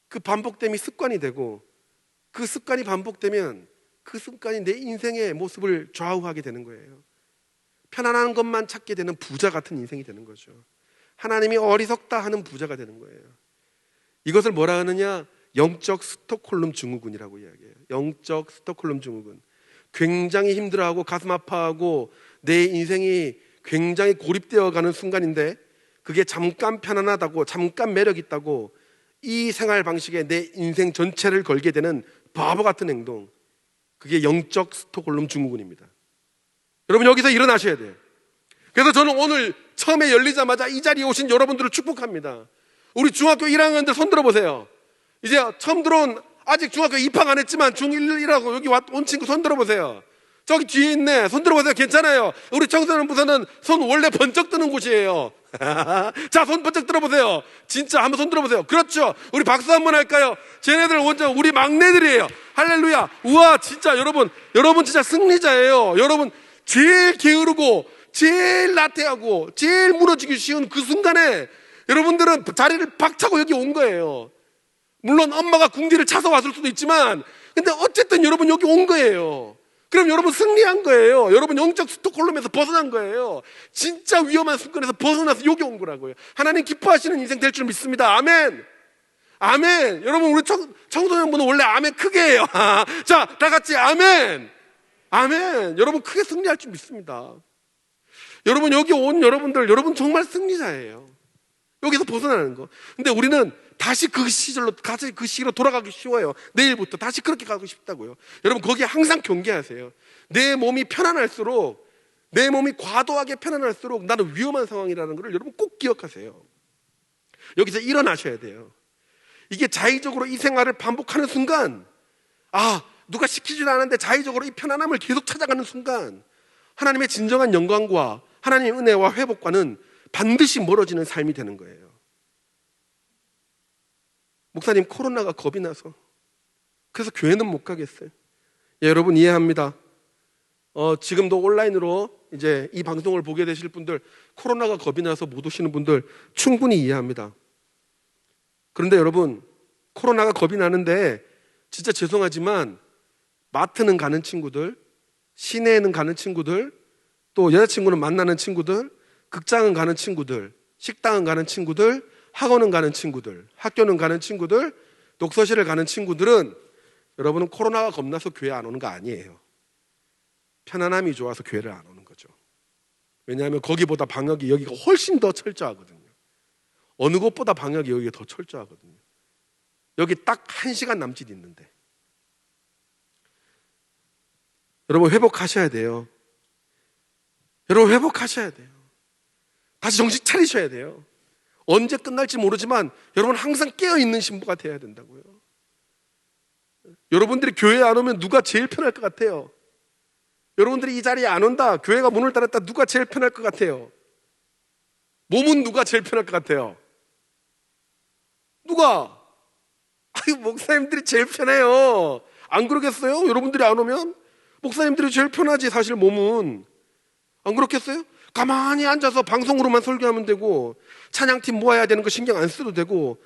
그 반복됨이 습관이 되고 그 습관이 반복되면 그 습관이 내 인생의 모습을 좌우하게 되는 거예요. 편안한 것만 찾게 되는 부자 같은 인생이 되는 거죠. 하나님이 어리석다 하는 부자가 되는 거예요. 이것을 뭐라 하느냐? 영적 스톡홀름 증후군이라고 이야기해요. 영적 스톡홀름 증후군. 굉장히 힘들어하고 가슴 아파하고 내 인생이 굉장히 고립되어 가는 순간인데 그게 잠깐 편안하다고, 잠깐 매력 있다고 이 생활 방식에 내 인생 전체를 걸게 되는 바보 같은 행동, 그게 영적 스톡홀름 증후군입니다. 여러분 여기서 일어나셔야 돼요. 그래서 저는 오늘 처음에 열리자마자 이 자리에 오신 여러분들을 축복합니다. 우리 중학교 1학년들 손 들어보세요. 이제 처음 들어온, 아직 중학교 입학 안 했지만 중1이라고 여기 온 친구 손 들어보세요. 저기 뒤에 있네. 손 들어보세요. 괜찮아요. 우리 청소년부서는 손 원래 번쩍 드는 곳이에요. 자, 손 번쩍 들어보세요. 진짜 한번 손 들어보세요. 그렇죠. 우리 박수 한번 할까요? 쟤네들 완전 우리 막내들이에요. 할렐루야. 우와, 진짜 여러분 진짜 승리자예요. 여러분 제일 게으르고 제일 나태하고 제일 무너지기 쉬운 그 순간에 여러분들은 자리를 박차고 여기 온 거예요. 물론 엄마가 궁디를 차서 왔을 수도 있지만 근데 어쨌든 여러분 여기 온 거예요. 그럼 여러분 승리한 거예요. 여러분 영적 스톡홀름에서 벗어난 거예요. 진짜 위험한 순간에서 벗어나서 여기 온 거라고요. 하나님 기뻐하시는 인생 될 줄 믿습니다. 아멘. 아멘. 여러분 우리 청소년분은 원래 아멘 크게 해요. 자, 다 같이 아멘. 아멘. 여러분 크게 승리할 줄 믿습니다. 여러분 여기 온 여러분들, 여러분 정말 승리자예요. 여기서 벗어나는 거. 근데 우리는 다시 그 시기로 돌아가기 쉬워요. 내일부터 다시 그렇게 가고 싶다고요. 여러분, 거기에 항상 경계하세요. 내 몸이 편안할수록, 내 몸이 과도하게 편안할수록 나는 위험한 상황이라는 것을 여러분 꼭 기억하세요. 여기서 일어나셔야 돼요. 이게 자의적으로 이 생활을 반복하는 순간, 누가 시키지도 않았는데 자의적으로 이 편안함을 계속 찾아가는 순간, 하나님의 진정한 영광과 하나님의 은혜와 회복과는 반드시 멀어지는 삶이 되는 거예요. 목사님, 코로나가 겁이 나서 그래서 교회는 못 가겠어요. 예, 여러분 이해합니다. 지금도 온라인으로 이제 이 방송을 보게 되실 분들, 코로나가 겁이 나서 못 오시는 분들 충분히 이해합니다. 그런데 여러분, 코로나가 겁이 나는데 진짜 죄송하지만 마트는 가는 친구들, 시내에는 가는 친구들, 또 여자친구는 만나는 친구들, 극장은 가는 친구들, 식당은 가는 친구들, 학원은 가는 친구들, 학교는 가는 친구들, 독서실을 가는 친구들은 여러분은 코로나가 겁나서 교회 안 오는 거 아니에요. 편안함이 좋아서 교회를 안 오는 거죠. 왜냐하면 거기보다 방역이 여기가 훨씬 더 철저하거든요. 어느 곳보다 방역이 여기가 더 철저하거든요. 여기 딱 1시간 남짓 있는데. 여러분 회복하셔야 돼요. 여러분 회복하셔야 돼요. 다시 정신 차리셔야 돼요. 언제 끝날지 모르지만 여러분 항상 깨어있는 신부가 되어야 된다고요. 여러분들이 교회에 안 오면 누가 제일 편할 것 같아요? 여러분들이 이 자리에 안 온다, 교회가 문을 닫았다, 누가 제일 편할 것 같아요? 몸은 누가 제일 편할 것 같아요? 누가? 목사님들이 제일 편해요. 안 그러겠어요? 여러분들이 안 오면? 목사님들이 제일 편하지. 사실 몸은 안 그렇겠어요? 가만히 앉아서 방송으로만 설교하면 되고, 찬양팀 모아야 되는 거 신경 안 써도 되고,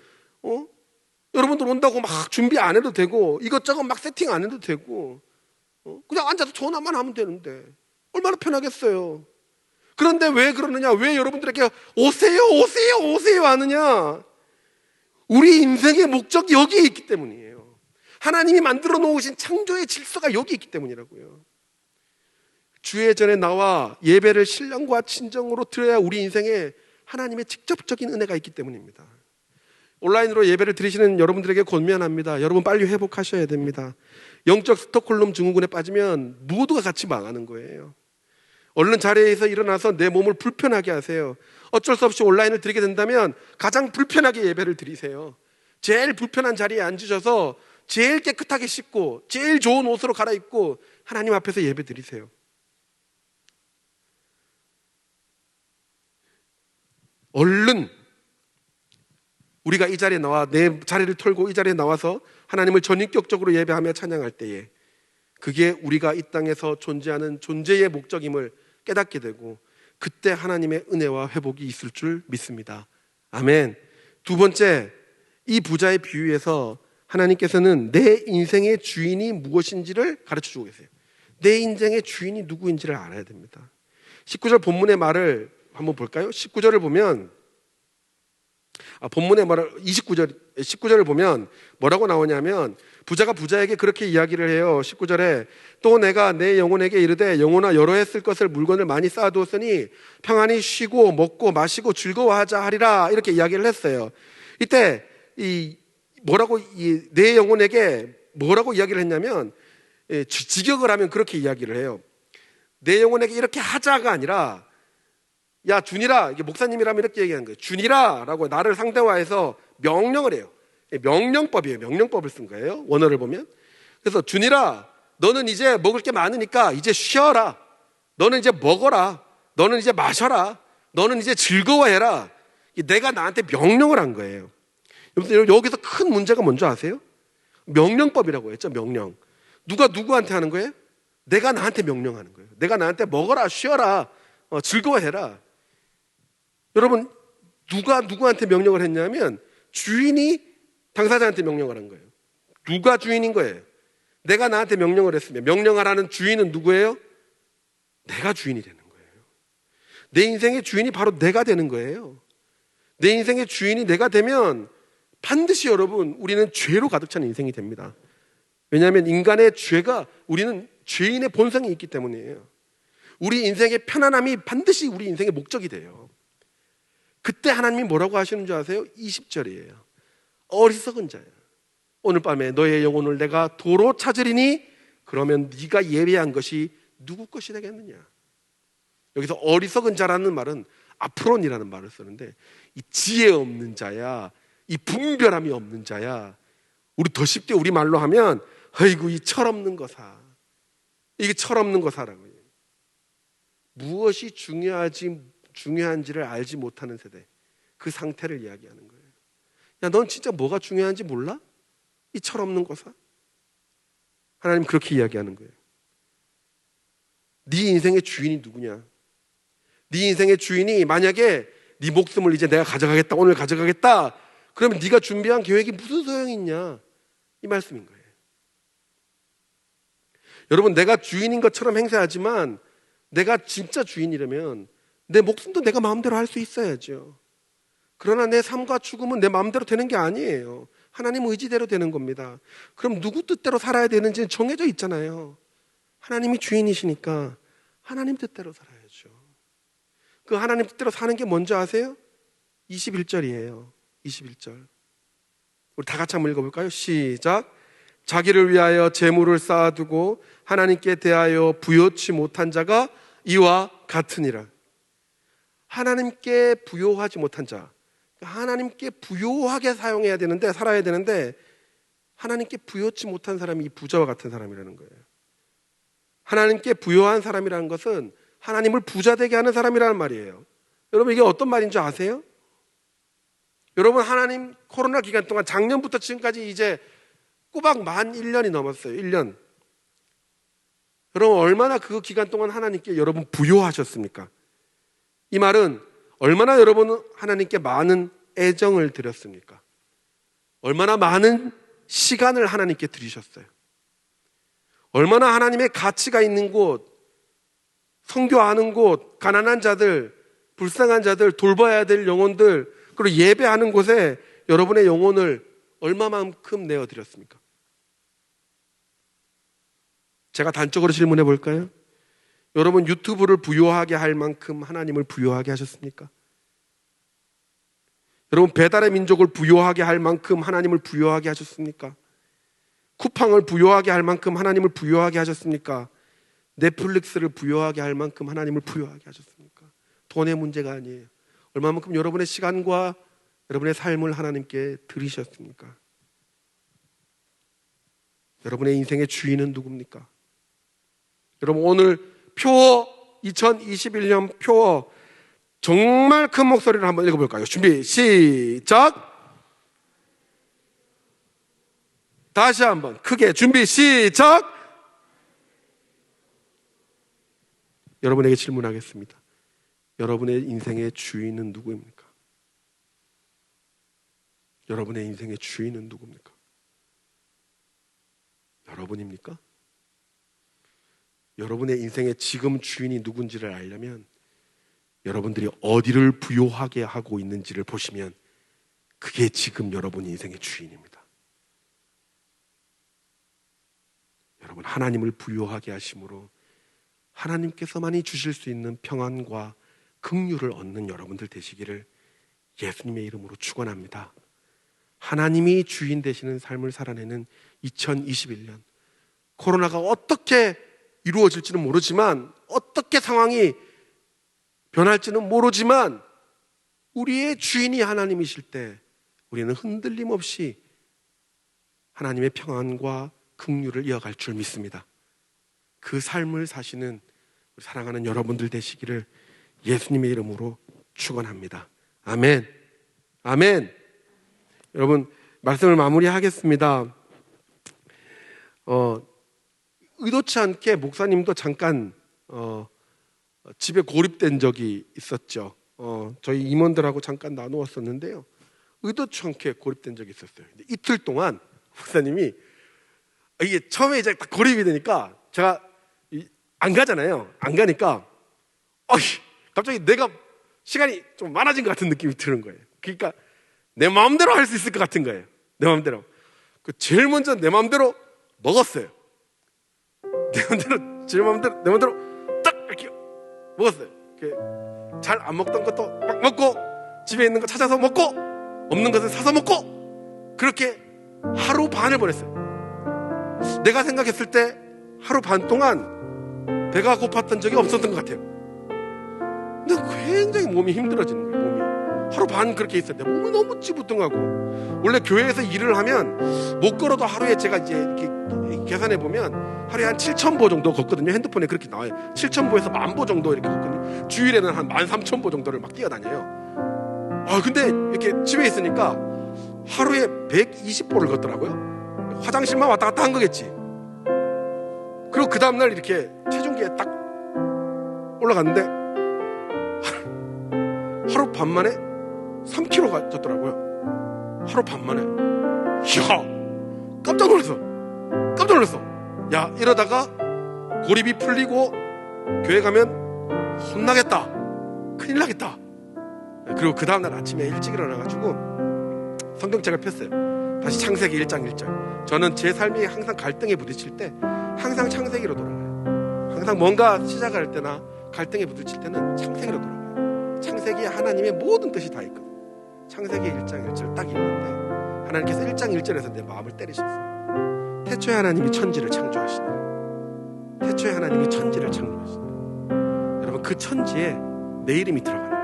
여러분들 온다고 막 준비 안 해도 되고, 이것저것 막 세팅 안 해도 되고, 그냥 앉아서 전화만 하면 되는데 얼마나 편하겠어요. 그런데 왜 그러느냐? 왜 여러분들에게 오세요 오세요 오세요 하느냐? 우리 인생의 목적이 여기에 있기 때문이에요. 하나님이 만들어 놓으신 창조의 질서가 여기 있기 때문이라고요. 주의 전에 나와 예배를 신령과 친정으로 드려야 우리 인생에 하나님의 직접적인 은혜가 있기 때문입니다. 온라인으로 예배를 드리시는 여러분들에게 권면합니다. 여러분 빨리 회복하셔야 됩니다. 영적 스톡홀름 증후군에 빠지면 모두가 같이 망하는 거예요. 얼른 자리에서 일어나서 내 몸을 불편하게 하세요. 어쩔 수 없이 온라인을 드리게 된다면 가장 불편하게 예배를 드리세요. 제일 불편한 자리에 앉으셔서 제일 깨끗하게 씻고 제일 좋은 옷으로 갈아입고 하나님 앞에서 예배 드리세요. 얼른 우리가 이 자리에 나와 내 자리를 털고 이 자리에 나와서 하나님을 전인격적으로 예배하며 찬양할 때에 그게 우리가 이 땅에서 존재하는 존재의 목적임을 깨닫게 되고 그때 하나님의 은혜와 회복이 있을 줄 믿습니다. 아멘. 두 번째, 이 부자의 비유에서 하나님께서는 내 인생의 주인이 무엇인지를 가르쳐주고 계세요. 내 인생의 주인이 누구인지를 알아야 됩니다. 19절 본문의 말을 한번 볼까요? 19절을 보면 본문의 말을 19절을 보면 뭐라고 나오냐면 부자가 부자에게 그렇게 이야기를 해요. 19절에 또 내가 내 영혼에게 이르되 영혼아 여러 해 쓸 것을 물건을 많이 쌓아두었으니 평안히 쉬고 먹고 마시고 즐거워하자 하리라 이렇게 이야기를 했어요. 이때 내 영혼에게 뭐라고 이야기를 했냐면 직역을 하면 그렇게 이야기를 해요. 내 영혼에게 이렇게 하자가 아니라 야 준이라, 이게 목사님이라면 이렇게 얘기하는 거예요. 준이라 라고 나를 상대화해서 명령을 해요. 명령법이에요. 명령법을 쓴 거예요. 원어를 보면. 그래서 준이라 너는 이제 먹을 게 많으니까 이제 쉬어라. 너는 이제 먹어라. 너는 이제 마셔라. 너는 이제 즐거워해라. 내가 나한테 명령을 한 거예요. 여기서 큰 문제가 뭔지 아세요? 명령법이라고 했죠. 명령. 누가 누구한테 하는 거예요? 내가 나한테 명령하는 거예요. 내가 나한테 먹어라, 쉬어라, 즐거워해라. 여러분, 누가 누구한테 명령을 했냐면 주인이 당사자한테 명령을 한 거예요. 누가 주인인 거예요? 내가 나한테 명령을 했으면 명령하라는 주인은 누구예요? 내가 주인이 되는 거예요. 내 인생의 주인이 바로 내가 되는 거예요. 내 인생의 주인이 내가 되면 반드시 여러분 우리는 죄로 가득 찬 인생이 됩니다. 왜냐하면 인간의 죄가 우리는 죄인의 본성이 있기 때문이에요. 우리 인생의 편안함이 반드시 우리 인생의 목적이 돼요. 그때 하나님이 뭐라고 하시는 줄 아세요? 20절이에요. 어리석은 자야, 오늘 밤에 너의 영혼을 내가 도로 찾으리니 그러면 네가 예배한 것이 누구 것이 되겠느냐. 여기서 어리석은 자라는 말은 아프론이라는 말을 쓰는데, 이 지혜 없는 자야, 이 분별함이 없는 자야. 우리 더 쉽게 우리 말로 하면 아이고 이 철없는 거사, 이게 철없는 거사라고요. 무엇이 중요한지를 알지 못하는 세대, 그 상태를 이야기하는 거예요. 야, 넌 진짜 뭐가 중요한지 몰라? 이 철없는 거사. 하나님 그렇게 이야기하는 거예요. 네 인생의 주인이 누구냐? 네 인생의 주인이 만약에 네 목숨을 이제 내가 가져가겠다, 오늘 가져가겠다, 그러면 네가 준비한 계획이 무슨 소용이 있냐, 이 말씀인 거예요. 여러분, 내가 주인인 것처럼 행세하지만 내가 진짜 주인이라면 내 목숨도 내가 마음대로 할 수 있어야죠. 그러나 내 삶과 죽음은 내 마음대로 되는 게 아니에요. 하나님 의지대로 되는 겁니다. 그럼 누구 뜻대로 살아야 되는지는 정해져 있잖아요. 하나님이 주인이시니까 하나님 뜻대로 살아야죠. 그 하나님 뜻대로 사는 게 뭔지 아세요? 21절이에요. 21절. 우리 다 같이 한번 읽어볼까요? 시작. 자기를 위하여 재물을 쌓아두고 하나님께 대하여 부요치 못한 자가 이와 같으니라. 하나님께 부요하지 못한 자, 하나님께 부요하게 사용해야 되는데, 살아야 되는데 하나님께 부요치 못한 사람이 이 부자와 같은 사람이라는 거예요. 하나님께 부요한 사람이라는 것은 하나님을 부자 되게 하는 사람이라는 말이에요. 여러분, 이게 어떤 말인 줄 아세요? 여러분, 하나님 코로나 기간 동안 작년부터 지금까지 이제 꼬박 만 1년이 넘었어요. 1년. 여러분, 얼마나 그 기간 동안 하나님께 여러분 부요하셨습니까? 이 말은 얼마나 여러분은 하나님께 많은 애정을 드렸습니까? 얼마나 많은 시간을 하나님께 드리셨어요? 얼마나 하나님의 가치가 있는 곳, 선교하는 곳, 가난한 자들, 불쌍한 자들, 돌봐야 될 영혼들, 그리고 예배하는 곳에 여러분의 영혼을 얼마만큼 내어드렸습니까? 제가 단적으로 질문해 볼까요? 여러분, 유튜브를 부요하게 할 만큼 하나님을 부요하게 하셨습니까? 여러분, 배달의 민족을 부요하게 할 만큼 하나님을 부요하게 하셨습니까? 쿠팡을 부요하게 할 만큼 하나님을 부요하게 하셨습니까? 넷플릭스를 부요하게 할 만큼 하나님을 부요하게 하셨습니까? 돈의 문제가 아니에요. 얼마만큼 여러분의 시간과 여러분의 삶을 하나님께 드리셨습니까? 여러분의 인생의 주인은 누굽니까? 여러분, 오늘 표어, 2021년 표어, 정말 큰 목소리로 한번 읽어볼까요? 준비, 시작! 다시 한번 크게 준비, 시작! 여러분에게 질문하겠습니다. 여러분의 인생의 주인은 누구입니까? 여러분의 인생의 주인은 누굽니까? 여러분입니까? 여러분의 인생의 지금 주인이 누군지를 알려면 여러분들이 어디를 부요하게 하고 있는지를 보시면 그게 지금 여러분 인생의 주인입니다. 여러분, 하나님을 부요하게 하심으로 하나님께서만이 주실 수 있는 평안과 긍휼을 얻는 여러분들 되시기를 예수님의 이름으로 축원합니다. 하나님이 주인 되시는 삶을 살아내는 2021년, 코로나가 어떻게 이루어질지는 모르지만, 어떻게 상황이 변할지는 모르지만, 우리의 주인이 하나님이실 때 우리는 흔들림 없이 하나님의 평안과 긍휼을 이어갈 줄 믿습니다. 그 삶을 사시는 우리 사랑하는 여러분들 되시기를 예수님의 이름으로 축원합니다. 아멘. 아멘. 여러분, 말씀을 마무리하겠습니다. 의도치 않게 목사님도 잠깐 집에 고립된 적이 있었죠. 저희 임원들하고 잠깐 나누었었는데요. 의도치 않게 고립된 적이 있었어요. 근데 이틀 동안 목사님이, 이게 처음에 이제 딱 고립이 되니까 제가 안 가잖아요. 안 가니까 갑자기 내가 시간이 좀 많아진 것 같은 느낌이 드는 거예요. 그러니까 내 마음대로 할 수 있을 것 같은 거예요. 내 마음대로. 제일 먼저 내 마음대로 먹었어요. 제일 마음대로 내 마음대로 딱 이렇게 먹었어요. 잘 안 먹던 것도 막 먹고, 집에 있는 거 찾아서 먹고 없는 것을 사서 먹고 그렇게 하루 반을 보냈어요. 내가 생각했을 때 하루 반 동안 배가 고팠던 적이 없었던 것 같아요. 근데 굉장히 몸이 힘들어지는 거예요. 몸이 하루 반 그렇게 있었는데 몸이 너무 찌부둥하고, 원래 교회에서 일을 하면 못 걸어도 하루에 제가 이제 이렇게 계산해 보면 하루에 한 7,000보 정도 걷거든요. 핸드폰에 그렇게 나와요. 7,000보에서 10,000보 정도 이렇게 걷거든요. 주일에는 한 13,000보 정도를 막 뛰어다녀요. 근데 이렇게 집에 있으니까 하루에 120보를 걷더라고요. 화장실만 왔다 갔다 한 거겠지. 그리고 그 다음날 이렇게 체중계에 딱 올라갔는데 하루 반 만에 3kg가 쪘더라고요. 하루 반 만에. 이야, 깜짝 놀랐어. 야, 이러다가 고립이 풀리고 교회 가면 혼나겠다, 큰일 나겠다. 그리고 그 다음날 아침에 일찍 일어나가지고 성경책을 폈어요. 다시 창세기 1장 1절. 저는 제 삶이 항상 갈등에 부딪힐 때 항상 창세기로 돌아가요. 항상 뭔가 시작할 때나 갈등에 부딪힐 때는 창세기로 돌아가요. 창세기에 하나님의 모든 뜻이 다 있거든요. 창세기 1장 1절 딱 읽는데 하나님께서 1장 1절에서 내 마음을 때리셨어요. 태초에 하나님이 천지를 창조하시니라. 태초에 하나님이 천지를 창조하시니라. 여러분, 그 천지에 내 이름이 들어가는 거예요.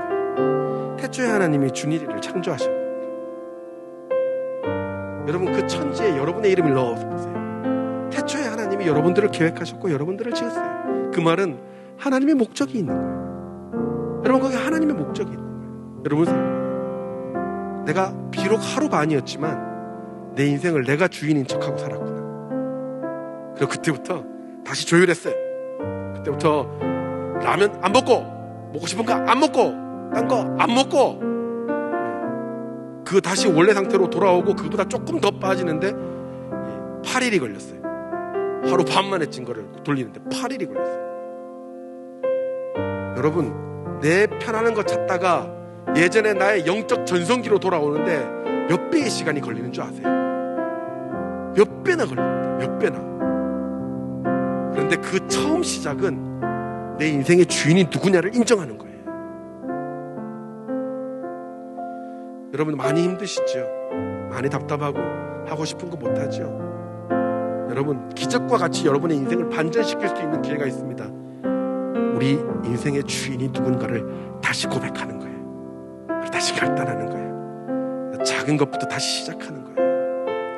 태초에 하나님이 준일이를 창조하셨어요. 여러분, 그 천지에 여러분의 이름을 넣어서 보세요. 태초에 하나님이 여러분들을 계획하셨고 여러분들을 지었어요. 그 말은 하나님의 목적이 있는 거예요. 여러분, 거기 하나님의 목적이 있는 거예요. 여러분 삶, 내가 비록 하루 반이었지만 내 인생을 내가 주인인 척하고 살았구나. 그리고 그때부터 다시 조율했어요. 그때부터 라면 안 먹고, 싶은 거 안 먹고, 딴 거 안 먹고, 그거 다시 원래 상태로 돌아오고 그거보다 조금 더 빠지는데 8일이 걸렸어요. 하루 반 만에 찐 거를 돌리는데 8일이 걸렸어요. 여러분, 내 편안한 거 찾다가 예전에 나의 영적 전성기로 돌아오는데 몇 배의 시간이 걸리는 줄 아세요? 몇 배나 걸립니다. 몇 배나. 그런데 그 처음 시작은 내 인생의 주인이 누구냐를 인정하는 거예요. 여러분, 많이 힘드시죠? 많이 답답하고 하고 싶은 거 못하죠? 여러분, 기적과 같이 여러분의 인생을 반전시킬 수 있는 기회가 있습니다. 우리 인생의 주인이 누군가를 다시 고백하는 거예요. 다시 결단하는 거예요. 작은 것부터 다시 시작하는 거예요.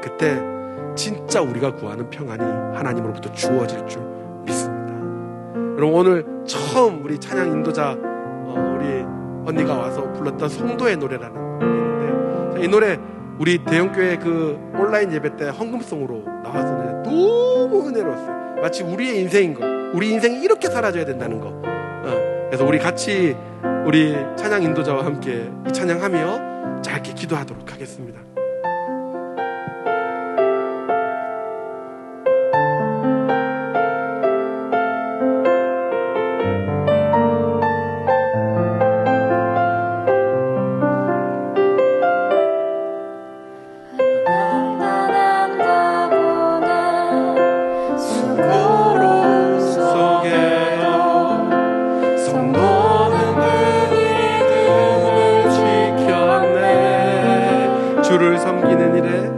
그때 진짜 우리가 구하는 평안이 하나님으로부터 주어질 줄 믿습니다. 여러분, 오늘 처음 우리 찬양 인도자 우리 언니가 와서 불렀던 성도의 노래라는 노래인데, 이 노래 우리 대형교회 그 온라인 예배 때 헌금송으로 나와서 너무 은혜로웠어요. 마치 우리의 인생인 거, 우리 인생이 이렇게 살아줘야 된다는 거. 그래서 우리 같이 우리 찬양 인도자와 함께 이 찬양하며 짧게 기도하도록 하겠습니다. 주를 섬기는 일에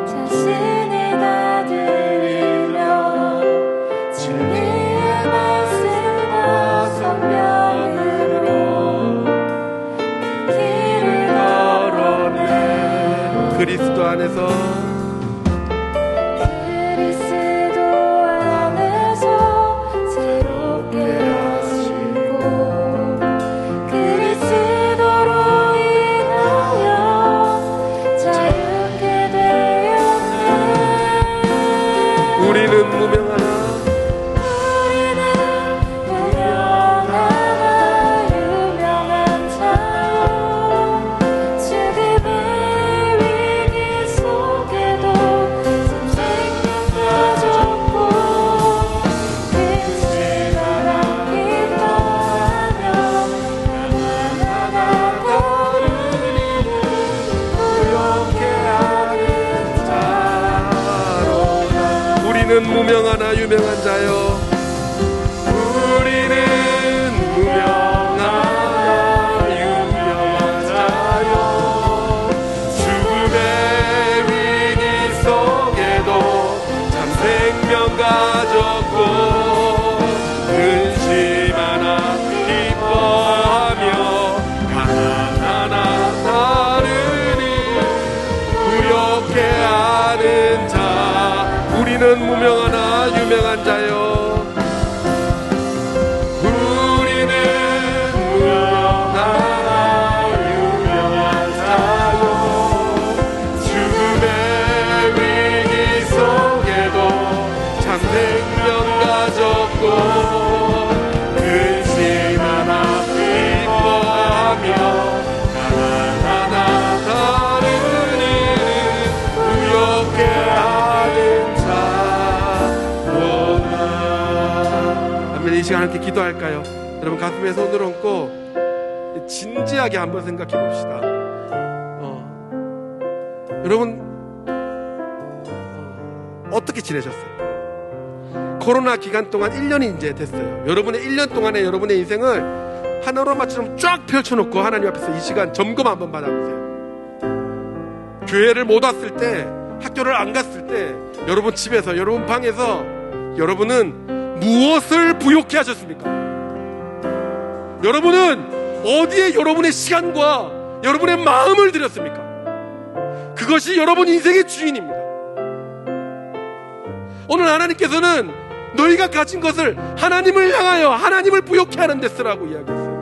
자신을 다 드리며 주님의 말씀과 성령으로 그 길을 걸어내. 그리스도 안에서 무명하나 유명한 자여, 우리는 함께 기도할까요? 여러분 가슴에 손을 얹고 진지하게 한번 생각해 봅시다. 여러분 어떻게 지내셨어요? 코로나 기간 동안 1년이 이제 됐어요. 여러분의 1년 동안에 여러분의 인생을 파노라마처럼 쫙 펼쳐놓고 하나님 앞에서 이 시간 점검 한번 받아보세요. 교회를 못 왔을 때, 학교를 안 갔을 때, 여러분 집에서, 여러분 방에서 여러분은 무엇을 부욕해 하셨습니까? 여러분은 어디에 여러분의 시간과 여러분의 마음을 들였습니까? 그것이 여러분 인생의 주인입니다. 오늘 하나님께서는 너희가 가진 것을 하나님을 향하여 하나님을 부욕해 하는 데 쓰라고 이야기했어요.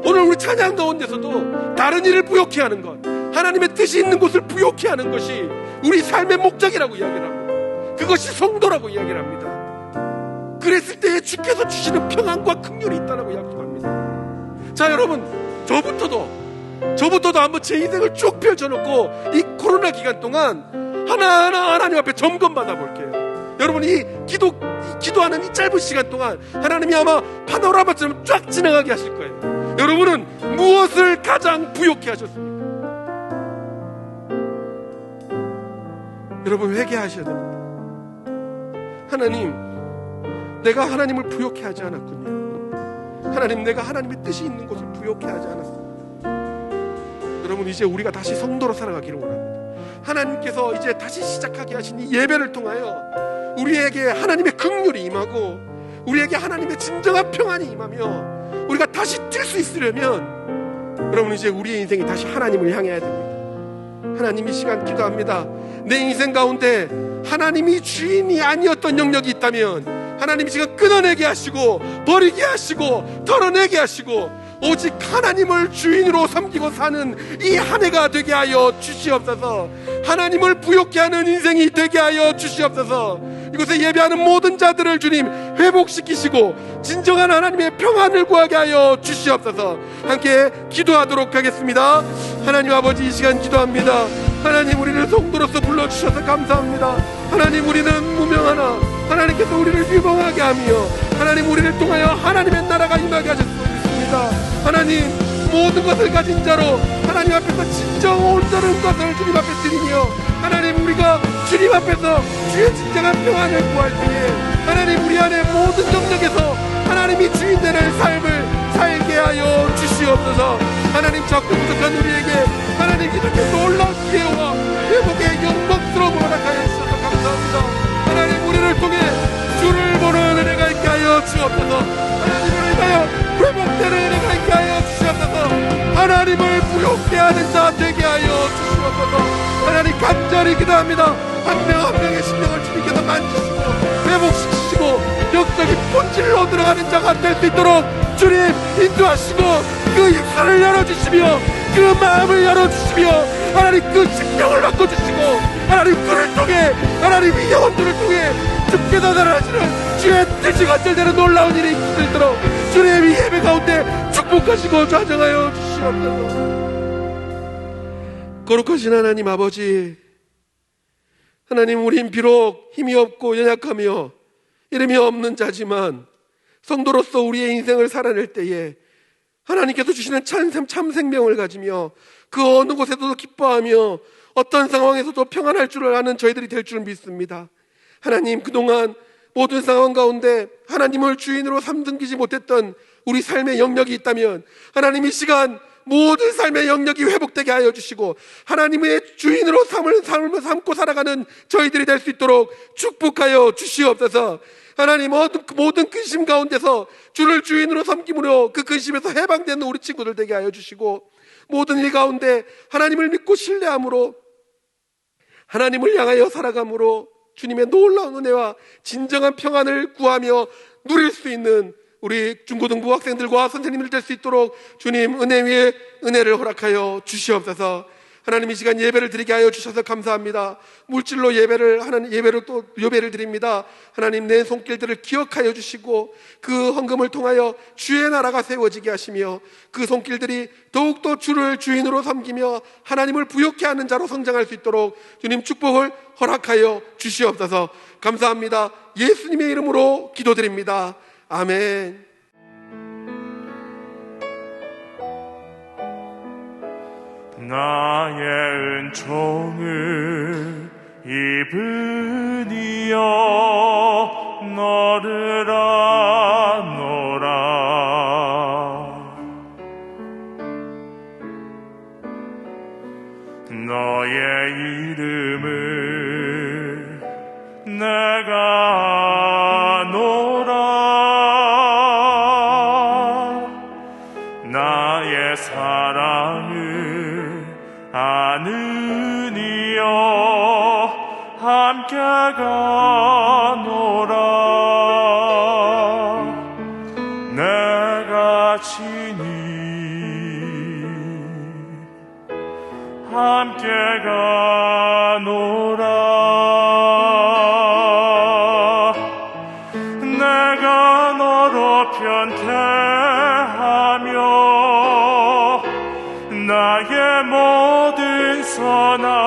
오늘 우리 찬양 가운데서도 다른 일을 부욕해 하는 것, 하나님의 뜻이 있는 곳을 부욕해 하는 것이 우리 삶의 목적이라고 이야기를 합니다. 그것이 성도라고 이야기를 합니다. 그랬을 때에 주께서 주시는 평안과 긍휼이 있다고 약속합니다. 자, 여러분, 저부터도 한번 제 인생을 쭉 펼쳐놓고 이 코로나 기간 동안 하나하나 하나님 앞에 점검받아 볼게요. 여러분, 이 기도하는 이 짧은 시간 동안 하나님이 아마 파노라마처럼 쫙 지나가게 하실 거예요. 여러분은 무엇을 가장 부욕해 하셨습니까? 여러분, 회개하셔야 됩니다. 하나님, 내가 하나님을 부욕해 하지 않았군요. 하나님, 내가 하나님의 뜻이 있는 곳을 부욕해 하지 않았습니다. 여러분, 이제 우리가 다시 성도로 살아가기를 원합니다. 하나님께서 이제 다시 시작하게 하신 이 예배를 통하여 우리에게 하나님의 긍휼이 임하고 우리에게 하나님의 진정한 평안이 임하며 우리가 다시 뛸 수 있으려면 여러분, 이제 우리의 인생이 다시 하나님을 향해야 됩니다. 하나님, 이 시간 기도합니다. 내 인생 가운데 하나님이 주인이 아니었던 영역이 있다면 하나님 이 시간 끊어내게 하시고 버리게 하시고 털어내게 하시고 오직 하나님을 주인으로 섬기고 사는 이 한 해가 되게 하여 주시옵소서. 하나님을 부욕케 하는 인생이 되게 하여 주시옵소서. 이곳에 예배하는 모든 자들을 주님 회복시키시고 진정한 하나님의 평안을 구하게 하여 주시옵소서. 함께 기도하도록 하겠습니다. 하나님 아버지, 이 시간 기도합니다. 하나님, 우리를 성도로서 불러주셔서 감사합니다. 하나님, 우리는 무명하나 하나님께서 우리를 유명하게 하며 하나님, 우리를 통하여 하나님의 나라가 임하게 하셨습니다. 하나님, 모든 것을 가진 자로 하나님 앞에서 진정 온전한 것을 주님 앞에 드리며 하나님, 우리가 주님 앞에서 주의 진정한 평안을 구할 때에 하나님, 우리 안에 모든 영역에서 하나님이 주인 되는 삶을 살게 하여 주시옵소서. 하나님, 작고 부족한 우리에게 하나님 이렇게 놀라운 기회와 회복의 영광스러움을 허락하여 주셔서 감사합니다. 하나님, 우리를 통해 주를 보는 은혜가 있게 하여 주옵소서. 하나님을 위하여 회복되는 은혜가 있게 하여 주시옵소서. 하나님을 부욕케 하는 자 되게 하여 주시옵소서. 하나님, 간절히 기도합니다. 한 명 한 명의 심령을 주님께서 만지시고 회복시키시고 영적인 본질로 들어가는 자가 될 수 있도록 주님 인도하시고 그 입술을 열어주시며 그 마음을 열어주시며 하나님, 그 심령을 바꿔주시고 하나님, 그를 통해 하나님, 이 영혼들을 통해 주께서 나라하시는 주의 뜻이 관철되는 놀라운 일이 있을 수 있도록 주님, 이 예배 가운데 축복하시고 좌정하여 주시옵소서. 거룩하신 하나님 아버지, 하나님, 우린 비록 힘이 없고 연약하며 이름이 없는 자지만 성도로서 우리의 인생을 살아낼 때에 하나님께서 주시는 참 생명을 가지며 그 어느 곳에서도 기뻐하며 어떤 상황에서도 평안할 줄 아는 저희들이 될 줄 믿습니다. 하나님, 그동안 모든 상황 가운데 하나님을 주인으로 삼등기지 못했던 우리 삶의 영역이 있다면 하나님, 이 시간 모든 삶의 영역이 회복되게 하여 주시고 하나님의 주인으로 삶을 삼고 살아가는 저희들이 될 수 있도록 축복하여 주시옵소서. 하나님, 모든 근심 가운데서 주를 주인으로 섬김으로 그 근심에서 해방되는 우리 친구들 되게 하여 주시고 모든 일 가운데 하나님을 믿고 신뢰함으로 하나님을 향하여 살아감으로 주님의 놀라운 은혜와 진정한 평안을 구하며 누릴 수 있는 우리 중고등부 학생들과 선생님들 될 수 있도록 주님 은혜 위에 은혜를 허락하여 주시옵소서. 하나님, 이 시간 예배를 드리게 하여 주셔서 감사합니다. 물질로 예배를 드립니다. 하나님, 내 손길들을 기억하여 주시고 그 헌금을 통하여 주의 나라가 세워지게 하시며 그 손길들이 더욱더 주를 주인으로 섬기며 하나님을 부욕케 하는 자로 성장할 수 있도록 주님 축복을 허락하여 주시옵소서. 감사합니다. 예수님의 이름으로 기도드립니다. 아멘. 나의 은총을 입으니여 너를 아노라. 너의 이름을 내가 아노라. 나의 사랑을 아느니여 함께 가노라. 내가 친히 함께 가노라. 내가 너로 편케하며 나의 모든 선함으로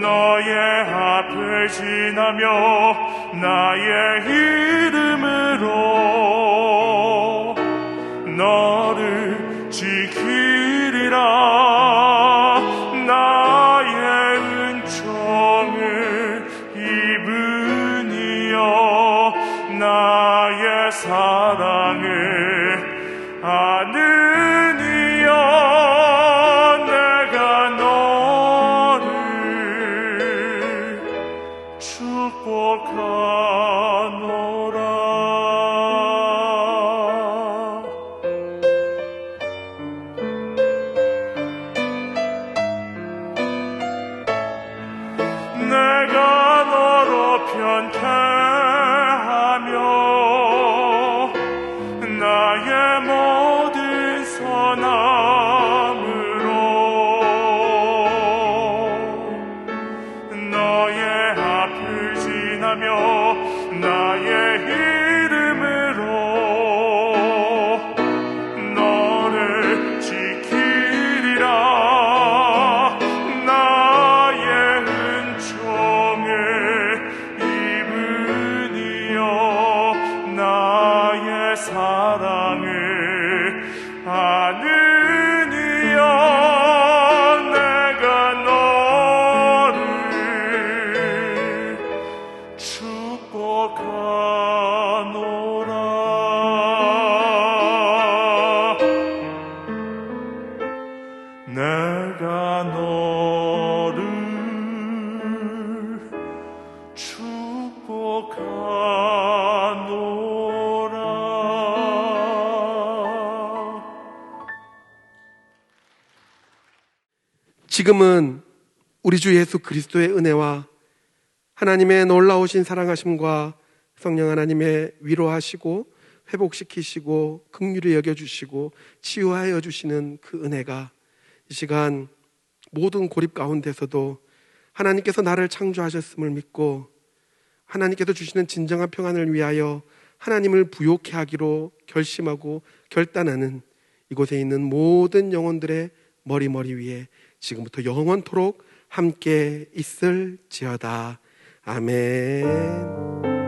너의 앞을 지나며 나의 이름으로 너를 지키리라. 나의 은총을 입으니여 나의 사랑을 아느니여 내가 너를 축복하노라. 내가 너로 편케하며 나의 모든 선함으로 너의 앞을 지나며 나의 이름으로 너를 지키리라. 나의 은총을 입으니여 나의 사랑을 아느니여 내가 너를 축복하노라. 내가 너를 축복하노라. 지금은 우리 주 예수 그리스도의 은혜와 하나님의 놀라우신 사랑하심과 성령 하나님의 위로하시고 회복시키시고 긍휼히 여겨주시고 치유하여 주시는 그 은혜가 이 시간 모든 고립 가운데서도 하나님께서 나를 창조하셨음을 믿고 하나님께서 주시는 진정한 평안을 위하여 하나님을 부욕해 하기로 결심하고 결단하는 이곳에 있는 모든 영혼들의 머리 위에 지금부터 영원토록 함께 있을지어다. 아멘.